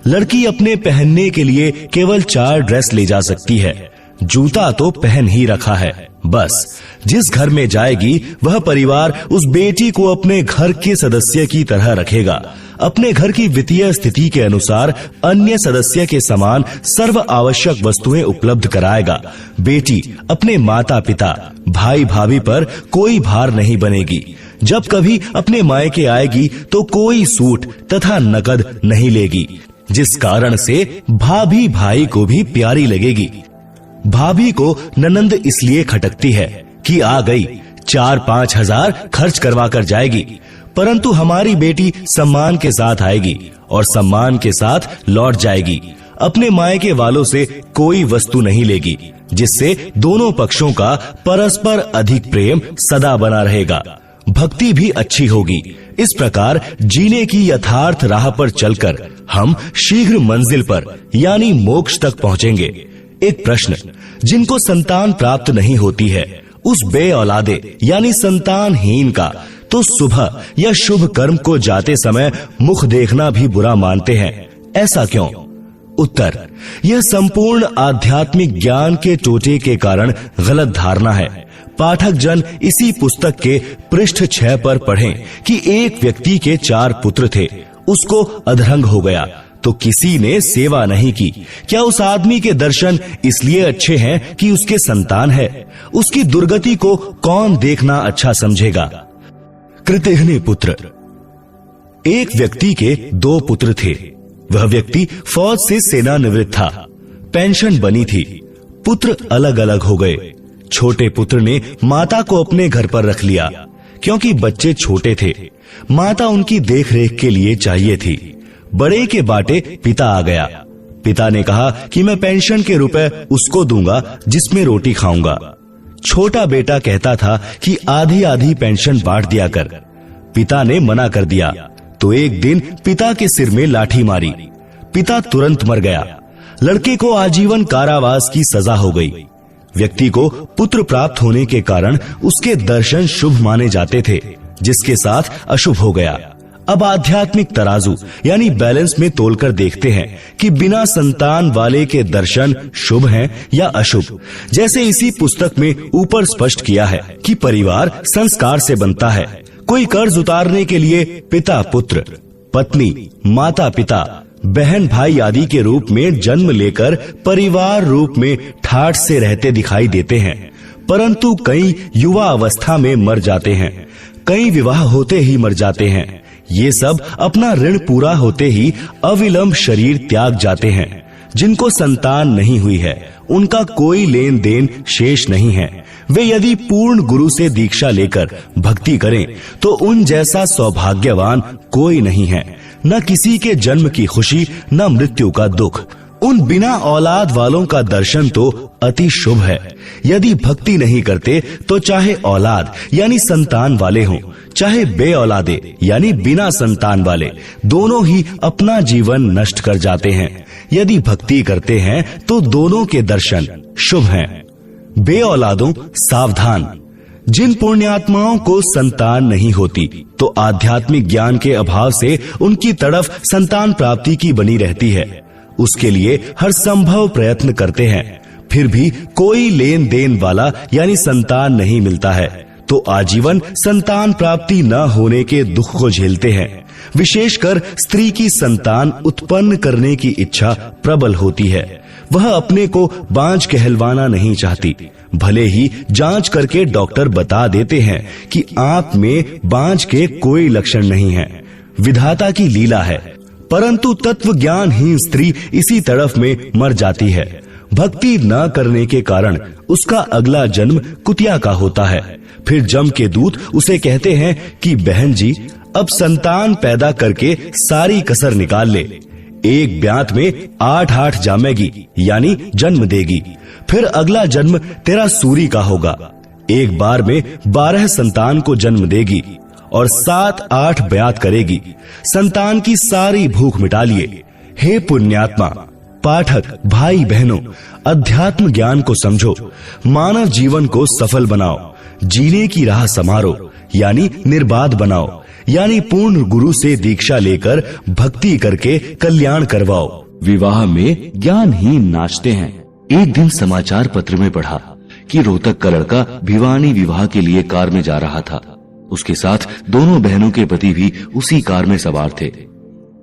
लड़की अपने पहनने के लिए केवल 4 ड्रेस ले जा सकती है। जूता तो पहन ही रखा है। बस जिस घर में जाएगी वह परिवार उस बेटी को अपने घर के सदस्य की तरह रखेगा। अपने घर की वित्तीय स्थिति के अनुसार अन्य सदस्य के समान सर्व आवश्यक वस्तुएं उपलब्ध कराएगा। बेटी अपने माता पिता, भाई भाभी पर कोई भार नहीं बनेगी। जब कभी अपने मायके आएगी तो कोई सूट तथा नकद नहीं लेगी, जिस कारण से भाभी भाई को भी प्यारी लगेगी। भाभी को ननंद इसलिए खटकती है कि आ गई, 4-5 हजार खर्च करवा कर जाएगी, परंतु हमारी बेटी सम्मान के साथ आएगी और सम्मान के साथ लौट जाएगी। अपने मायके वालों से कोई वस्तु नहीं लेगी, जिससे दोनों पक्षों का परस्पर अधिक प्रेम सदा बना रहेगा। भक्ति भी अच्छी होगी। इस प्रकार जीने की यथार्थ राह पर चलकर हम शीघ्र मंजिल पर यानी मोक्ष तक पहुंचेंगे। एक प्रश्न, जिनको संतान प्राप्त नहीं होती है उस बे औलादे यानी संतानहीन का तो सुबह या शुभ कर्म को जाते समय मुख देखना भी बुरा मानते हैं, ऐसा क्यों? उत्तर, यह संपूर्ण आध्यात्मिक ज्ञान के टोटे के कारण गलत धारणा है। पाठक जन इसी पुस्तक के पृष्ठ 6 पर पढ़ें कि एक व्यक्ति के 4 पुत्र थे, उसको अधरंग हो गया तो किसी ने सेवा नहीं की। क्या उस आदमी के दर्शन इसलिए अच्छे हैं कि उसके संतान है? उसकी दुर्गति को कौन देखना अच्छा समझेगा? कृतघ्नि पुत्र। एक व्यक्ति के 2 पुत्र थे। वह व्यक्ति फौज से सेवानिवृत्त था। पेंशन बनी थी। पुत्र अलग अलग हो गए। छोटे पुत्र ने माता को अपने घर पर रख लिया, क्योंकि बच्चे छोटे थे। माता उनकी देखरेख के लिए चाहिए थी। बड़े के बाटे पिता आ गया। पिता ने कहा कि मैं पेंशन के रुपए उसको दूंगा जिसमें रोटी खाऊंगा। छोटा बेटा कहता था कि आधी आधी पेंशन बांट दिया कर। पिता ने मना कर दिया तो एक दिन पिता के सिर में लाठी मारी। पिता तुरंत मर गया। लड़के को आजीवन कारावास की सजा हो गई। व्यक्ति को पुत्र प्राप्त होने के कारण उसके दर्शन शुभ माने जाते थे, जिसके साथ अशुभ हो गया। अब आध्यात्मिक तराजू यानी बैलेंस में तोलकर देखते हैं कि बिना संतान वाले के दर्शन शुभ हैं या अशुभ। जैसे इसी पुस्तक में ऊपर स्पष्ट किया है कि परिवार संस्कार से बनता है। कोई कर्ज उतारने के लिए पिता पुत्र, पत्नी, माता पिता, बहन भाई आदि के रूप में जन्म लेकर परिवार रूप में ठाठ से रहते दिखाई देते हैं, परंतु कई युवा अवस्था में मर जाते हैं, कई विवाह होते ही मर जाते हैं। ये सब अपना ऋण पूरा होते ही अविलंब शरीर त्याग जाते हैं। जिनको संतान नहीं हुई है उनका कोई लेन देन शेष नहीं है। वे यदि पूर्ण गुरु से दीक्षा लेकर भक्ति करें तो उन जैसा सौभाग्यवान कोई नहीं है। न किसी के जन्म की खुशी, न मृत्यु का दुख। उन बिना औलाद वालों का दर्शन तो अति शुभ है। यदि भक्ति नहीं करते तो चाहे औलाद यानी संतान वाले हों, चाहे बे औलादे यानी बिना संतान वाले, दोनों ही अपना जीवन नष्ट कर जाते हैं। यदि भक्ति करते हैं तो दोनों के दर्शन शुभ हैं। बे औलादों सावधान। जिन पुण्यात्माओं को संतान नहीं होती तो आध्यात्मिक ज्ञान के अभाव से उनकी तड़फ संतान प्राप्ति की बनी रहती है। उसके लिए हर संभव प्रयत्न करते हैं, फिर भी कोई लेन देन वाला यानी संतान नहीं मिलता है तो आजीवन संतान प्राप्ति न होने के दुख को झेलते हैं। विशेषकर स्त्री की संतान उत्पन्न करने की इच्छा प्रबल होती है। वह अपने को बांझ कहलवाना नहीं चाहती। भले ही जांच करके डॉक्टर बता देते हैं कि आप में बांझ के कोई लक्षण नहीं है, विधाता की लीला है, परंतु तत्व ज्ञानहीन स्त्री इसी तड़फ में मर जाती है। भक्ति न करने के कारण उसका अगला जन्म कुतिया का होता है। फिर जम के दूत उसे कहते हैं कि बहन जी, अब संतान पैदा करके सारी कसर निकाल ले। एक ब्यात में 8 जामेगी यानी जन्म देगी। फिर अगला जन्म तेरा सूरी का होगा। एक बार में 12 संतान को जन्म देगी और 7-8 ब्यात करेगी। संतान की सारी भूख मिटा लिए। हे पुण्यात्मा, पाठक भाई बहनों, अध्यात्म ज्ञान को समझो, मानव जीवन को सफल बनाओ, जीने की राह समारो यानी निर्बाध बनाओ। यानी पूर्ण गुरु से दीक्षा लेकर भक्ति करके कल्याण करवाओ। विवाह में ज्ञानहीन नाचते हैं। एक दिन समाचार पत्र में पढ़ा कि रोहतक का लड़का भिवानी विवाह के लिए कार में जा रहा था। उसके साथ दोनों बहनों के पति भी उसी कार में सवार थे।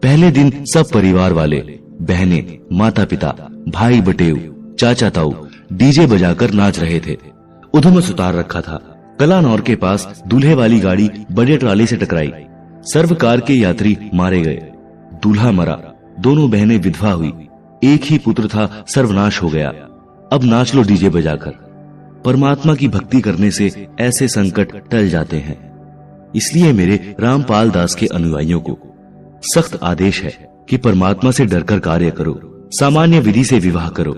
पहले दिन सब परिवार वाले, बहनें, माता पिता, भाई बटेऊ, चाचा ताऊ डीजे बजाकर नाच रहे थे। उधमस उतार रखा था। कलानौर के पास दूल्हे वाली गाड़ी बड़े ट्राले से टकराई। सर्वकार के यात्री मारे गए, दूल्हा मरा, दोनों बहनें विधवा हुई, एक ही पुत्र था, सर्वनाश हो गया। अब नाच लो डीजे बजाकर। परमात्मा की भक्ति करने से ऐसे संकट टल जाते हैं। इसलिए मेरे रामपाल दास के अनुयायियों को सख्त आदेश है कि परमात्मा से डरकर कार्य करो, सामान्य विधि से विवाह करो।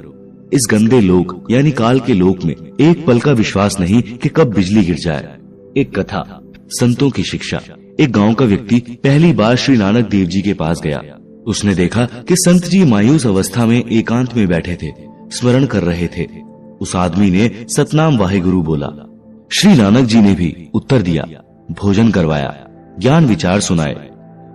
इस गंदे लोक यानी काल के लोक में एक पल का विश्वास नहीं कि कब बिजली गिर जाए। एक कथा, संतों की शिक्षा। एक गांव का व्यक्ति पहली बार श्री नानक देव जी के पास गया। उसने देखा कि संत जी मायूस अवस्था में एकांत में बैठे थे, स्मरण कर रहे थे। उस आदमी ने सतनाम वाहेगुरु बोला। श्री नानक जी ने भी उत्तर दिया, भोजन करवाया, ज्ञान विचार सुनाए।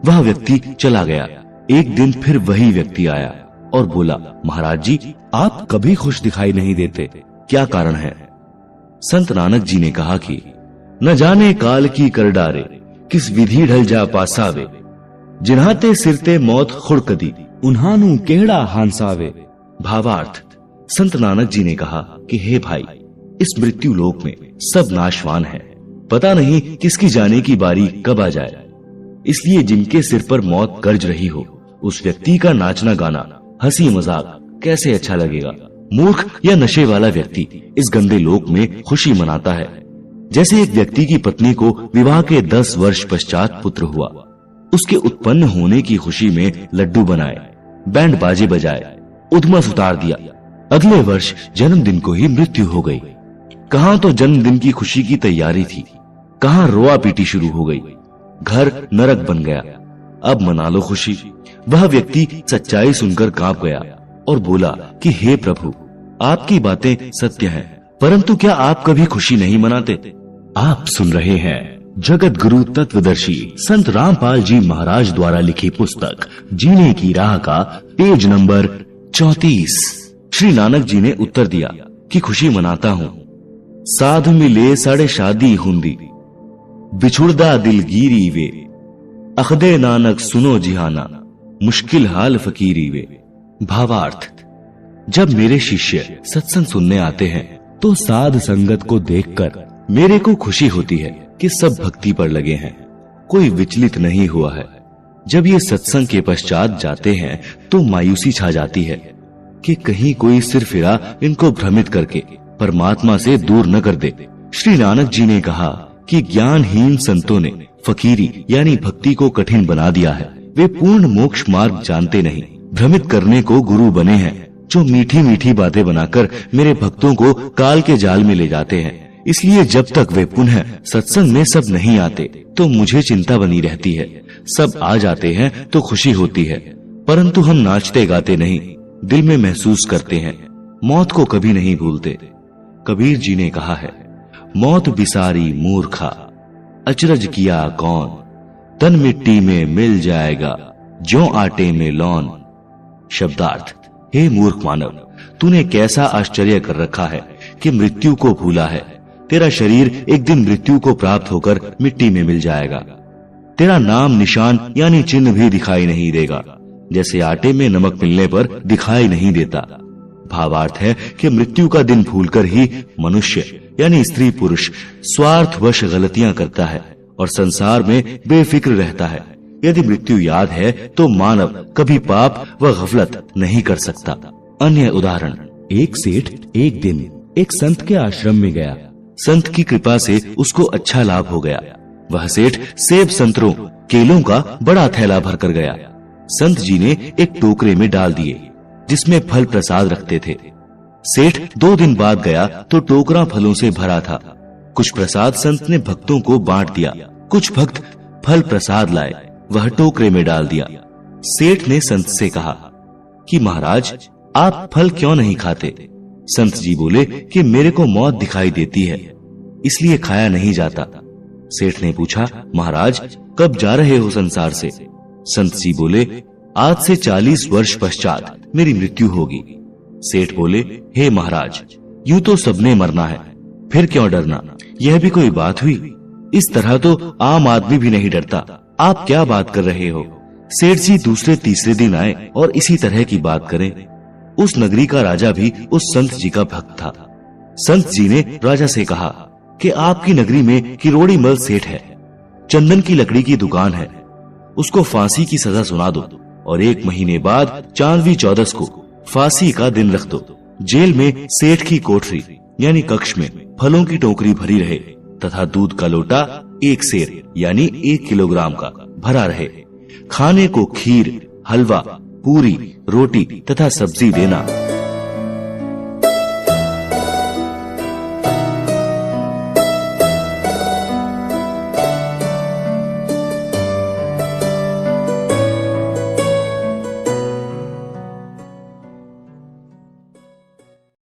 वह व्यक्ति चला गया। एक दिन फिर वही व्यक्ति आया और बोला, महाराज जी आप कभी खुश दिखाई नहीं देते, क्या कारण है? संत नानक जी ने कहा कि न जाने काल की कर डारे, किस विधि ढल जा पासावे, जिन्हाते सिरते मौत खुड़कदी, उन्हानु केड़ा हांसावे। भावार्थ, संत नानक जी ने कहा कि हे भाई, इस मृत्यु लोक में सब नाशवान है, पता नहीं किसकी जाने की बारी कब आ जाए। इसलिए जिनके सिर पर मौत गर्ज रही हो, उस व्यक्ति का नाचना गाना, हंसी मजाक कैसे अच्छा लगेगा। मूर्ख या नशे वाला व्यक्ति इस गंदे लोक में खुशी मनाता है। जैसे एक व्यक्ति की पत्नी को विवाह के 10 वर्ष पश्चात पुत्र हुआ, उसके उत्पन्न होने की खुशी में लड्डू बनाए, बैंड बाजे बजाए, उधमस उतार दिया। अगले वर्ष जन्मदिन को ही मृत्यु हो गई। कहाँ तो जन्मदिन की खुशी की तैयारी थी, कहाँ रोआ पीटी शुरू हो गई। घर नरक बन गया। अब मना लो खुशी। वह व्यक्ति सच्चाई सुनकर कांप गया और बोला कि हे प्रभु, आपकी बातें सत्य हैं, परंतु क्या आप कभी खुशी नहीं मनाते? आप सुन रहे हैं जगत गुरु तत्वदर्शी संत रामपाल जी महाराज द्वारा लिखी पुस्तक जीने की राह का पेज नंबर 34। श्री नानक जी ने उत्तर दिया कि खुशी मनाता हूँ। साध मिले साढ़े शादी हुंदी, बिछुड़दा दिलगीरी वे, अखदे नानक सुनो जिहाना, मुश्किल हाल फकीरी वे। भावार्थ, जब मेरे शिष्य सत्संग सुनने आते हैं तो साध संगत को देखकर मेरे को खुशी होती है कि सब भक्ति पर लगे हैं, कोई विचलित नहीं हुआ है। जब ये सत्संग के पश्चात जाते हैं तो मायूसी छा जाती है कि कहीं कोई सिर फिरा इनको भ्रमित करके परमात्मा से दूर न कर दे। श्री नानक जी ने कहा कि ज्ञानहीन संतों ने फकीरी यानी भक्ति को कठिन बना दिया है। वे पूर्ण मोक्ष मार्ग जानते नहीं, भ्रमित करने को गुरु बने हैं, जो मीठी मीठी बातें बनाकर मेरे भक्तों को काल के जाल में ले जाते हैं। इसलिए जब तक वे पुनः सत्संग में सब नहीं आते तो मुझे चिंता बनी रहती है। सब आ जाते हैं तो खुशी होती है, परंतु हम नाचते गाते नहीं, दिल में महसूस करते हैं, मौत को कभी नहीं भूलते। कबीर जी ने कहा है, मौत बिसारी मूर्खा, अचरज किया कौन, तन मिट्टी में मिल जाएगा, ज्यों आटे में लौन। शब्दार्थ, हे मूर्ख मानव, तूने कैसा आश्चर्य कर रखा है कि मृत्यु को भूला है। तेरा शरीर एक दिन मृत्यु को प्राप्त होकर मिट्टी में मिल जाएगा। तेरा नाम निशान यानी चिन्ह भी दिखाई नहीं देगा, जैसे आटे में नमक मिलने पर दिखाई नहीं देता। भावार्थ है कि मृत्यु का दिन भूलकर ही मनुष्य यानी स्त्री पुरुष स्वार्थवश गलतियां करता है और संसार में बेफिक्र रहता है। यदि मृत्यु याद है तो मानव कभी पाप व गफलत नहीं कर सकता। अन्य उदाहरण, एक सेठ एक दिन एक संत के आश्रम में गया। संत की कृपा से उसको अच्छा लाभ हो गया। वह सेठ सेब, संतरों, केलों का बड़ा थैला भर कर गया। संत जी ने एक टोकरे में डाल दिए जिसमें फल प्रसाद रखते थे। सेठ 2 दिन बाद गया तो टोकरा फलों से भरा था। कुछ प्रसाद संत ने भक्तों को बांट दिया। कुछ भक्त फल प्रसाद लाए, वह टोकरे में डाल दिया। सेठ ने संत से कहा कि महाराज, आप फल क्यों नहीं खाते? संत जी बोले कि मेरे को मौत दिखाई देती है, इसलिए खाया नहीं जाता। सेठ ने पूछा, महाराज कब जा रहे हो संसार से? संत जी बोले, आज से 40 वर्ष पश्चात मेरी मृत्यु होगी। सेठ बोले, हे महाराज, यूं तो सबने मरना है, फिर क्यों डरना? यह भी कोई बात हुई? इस तरह तो आम आदमी भी नहीं डरता। आप क्या बात कर रहे हो? सेठ जी दूसरे तीसरे दिन आए और इसी तरह की बात करें। उस नगरी का राजा भी उस संत जी का भक्त था। संत जी ने राजा से कहा कि आपकी नगरी में किरोड़ी मल सेठ है, चंदन की लकड़ी की दुकान है, उसको फांसी की सजा सुना दो और 1 महीने बाद चांदवी 14 को फांसी का दिन रख दो। जेल में सेठ की कोठरी यानी कक्ष में फलों की टोकरी भरी रहे तथा दूध का लोटा 1 सेर यानी 1 किलोग्राम का भरा रहे। खाने को खीर, हलवा, पूरी, रोटी तथा सब्जी देना।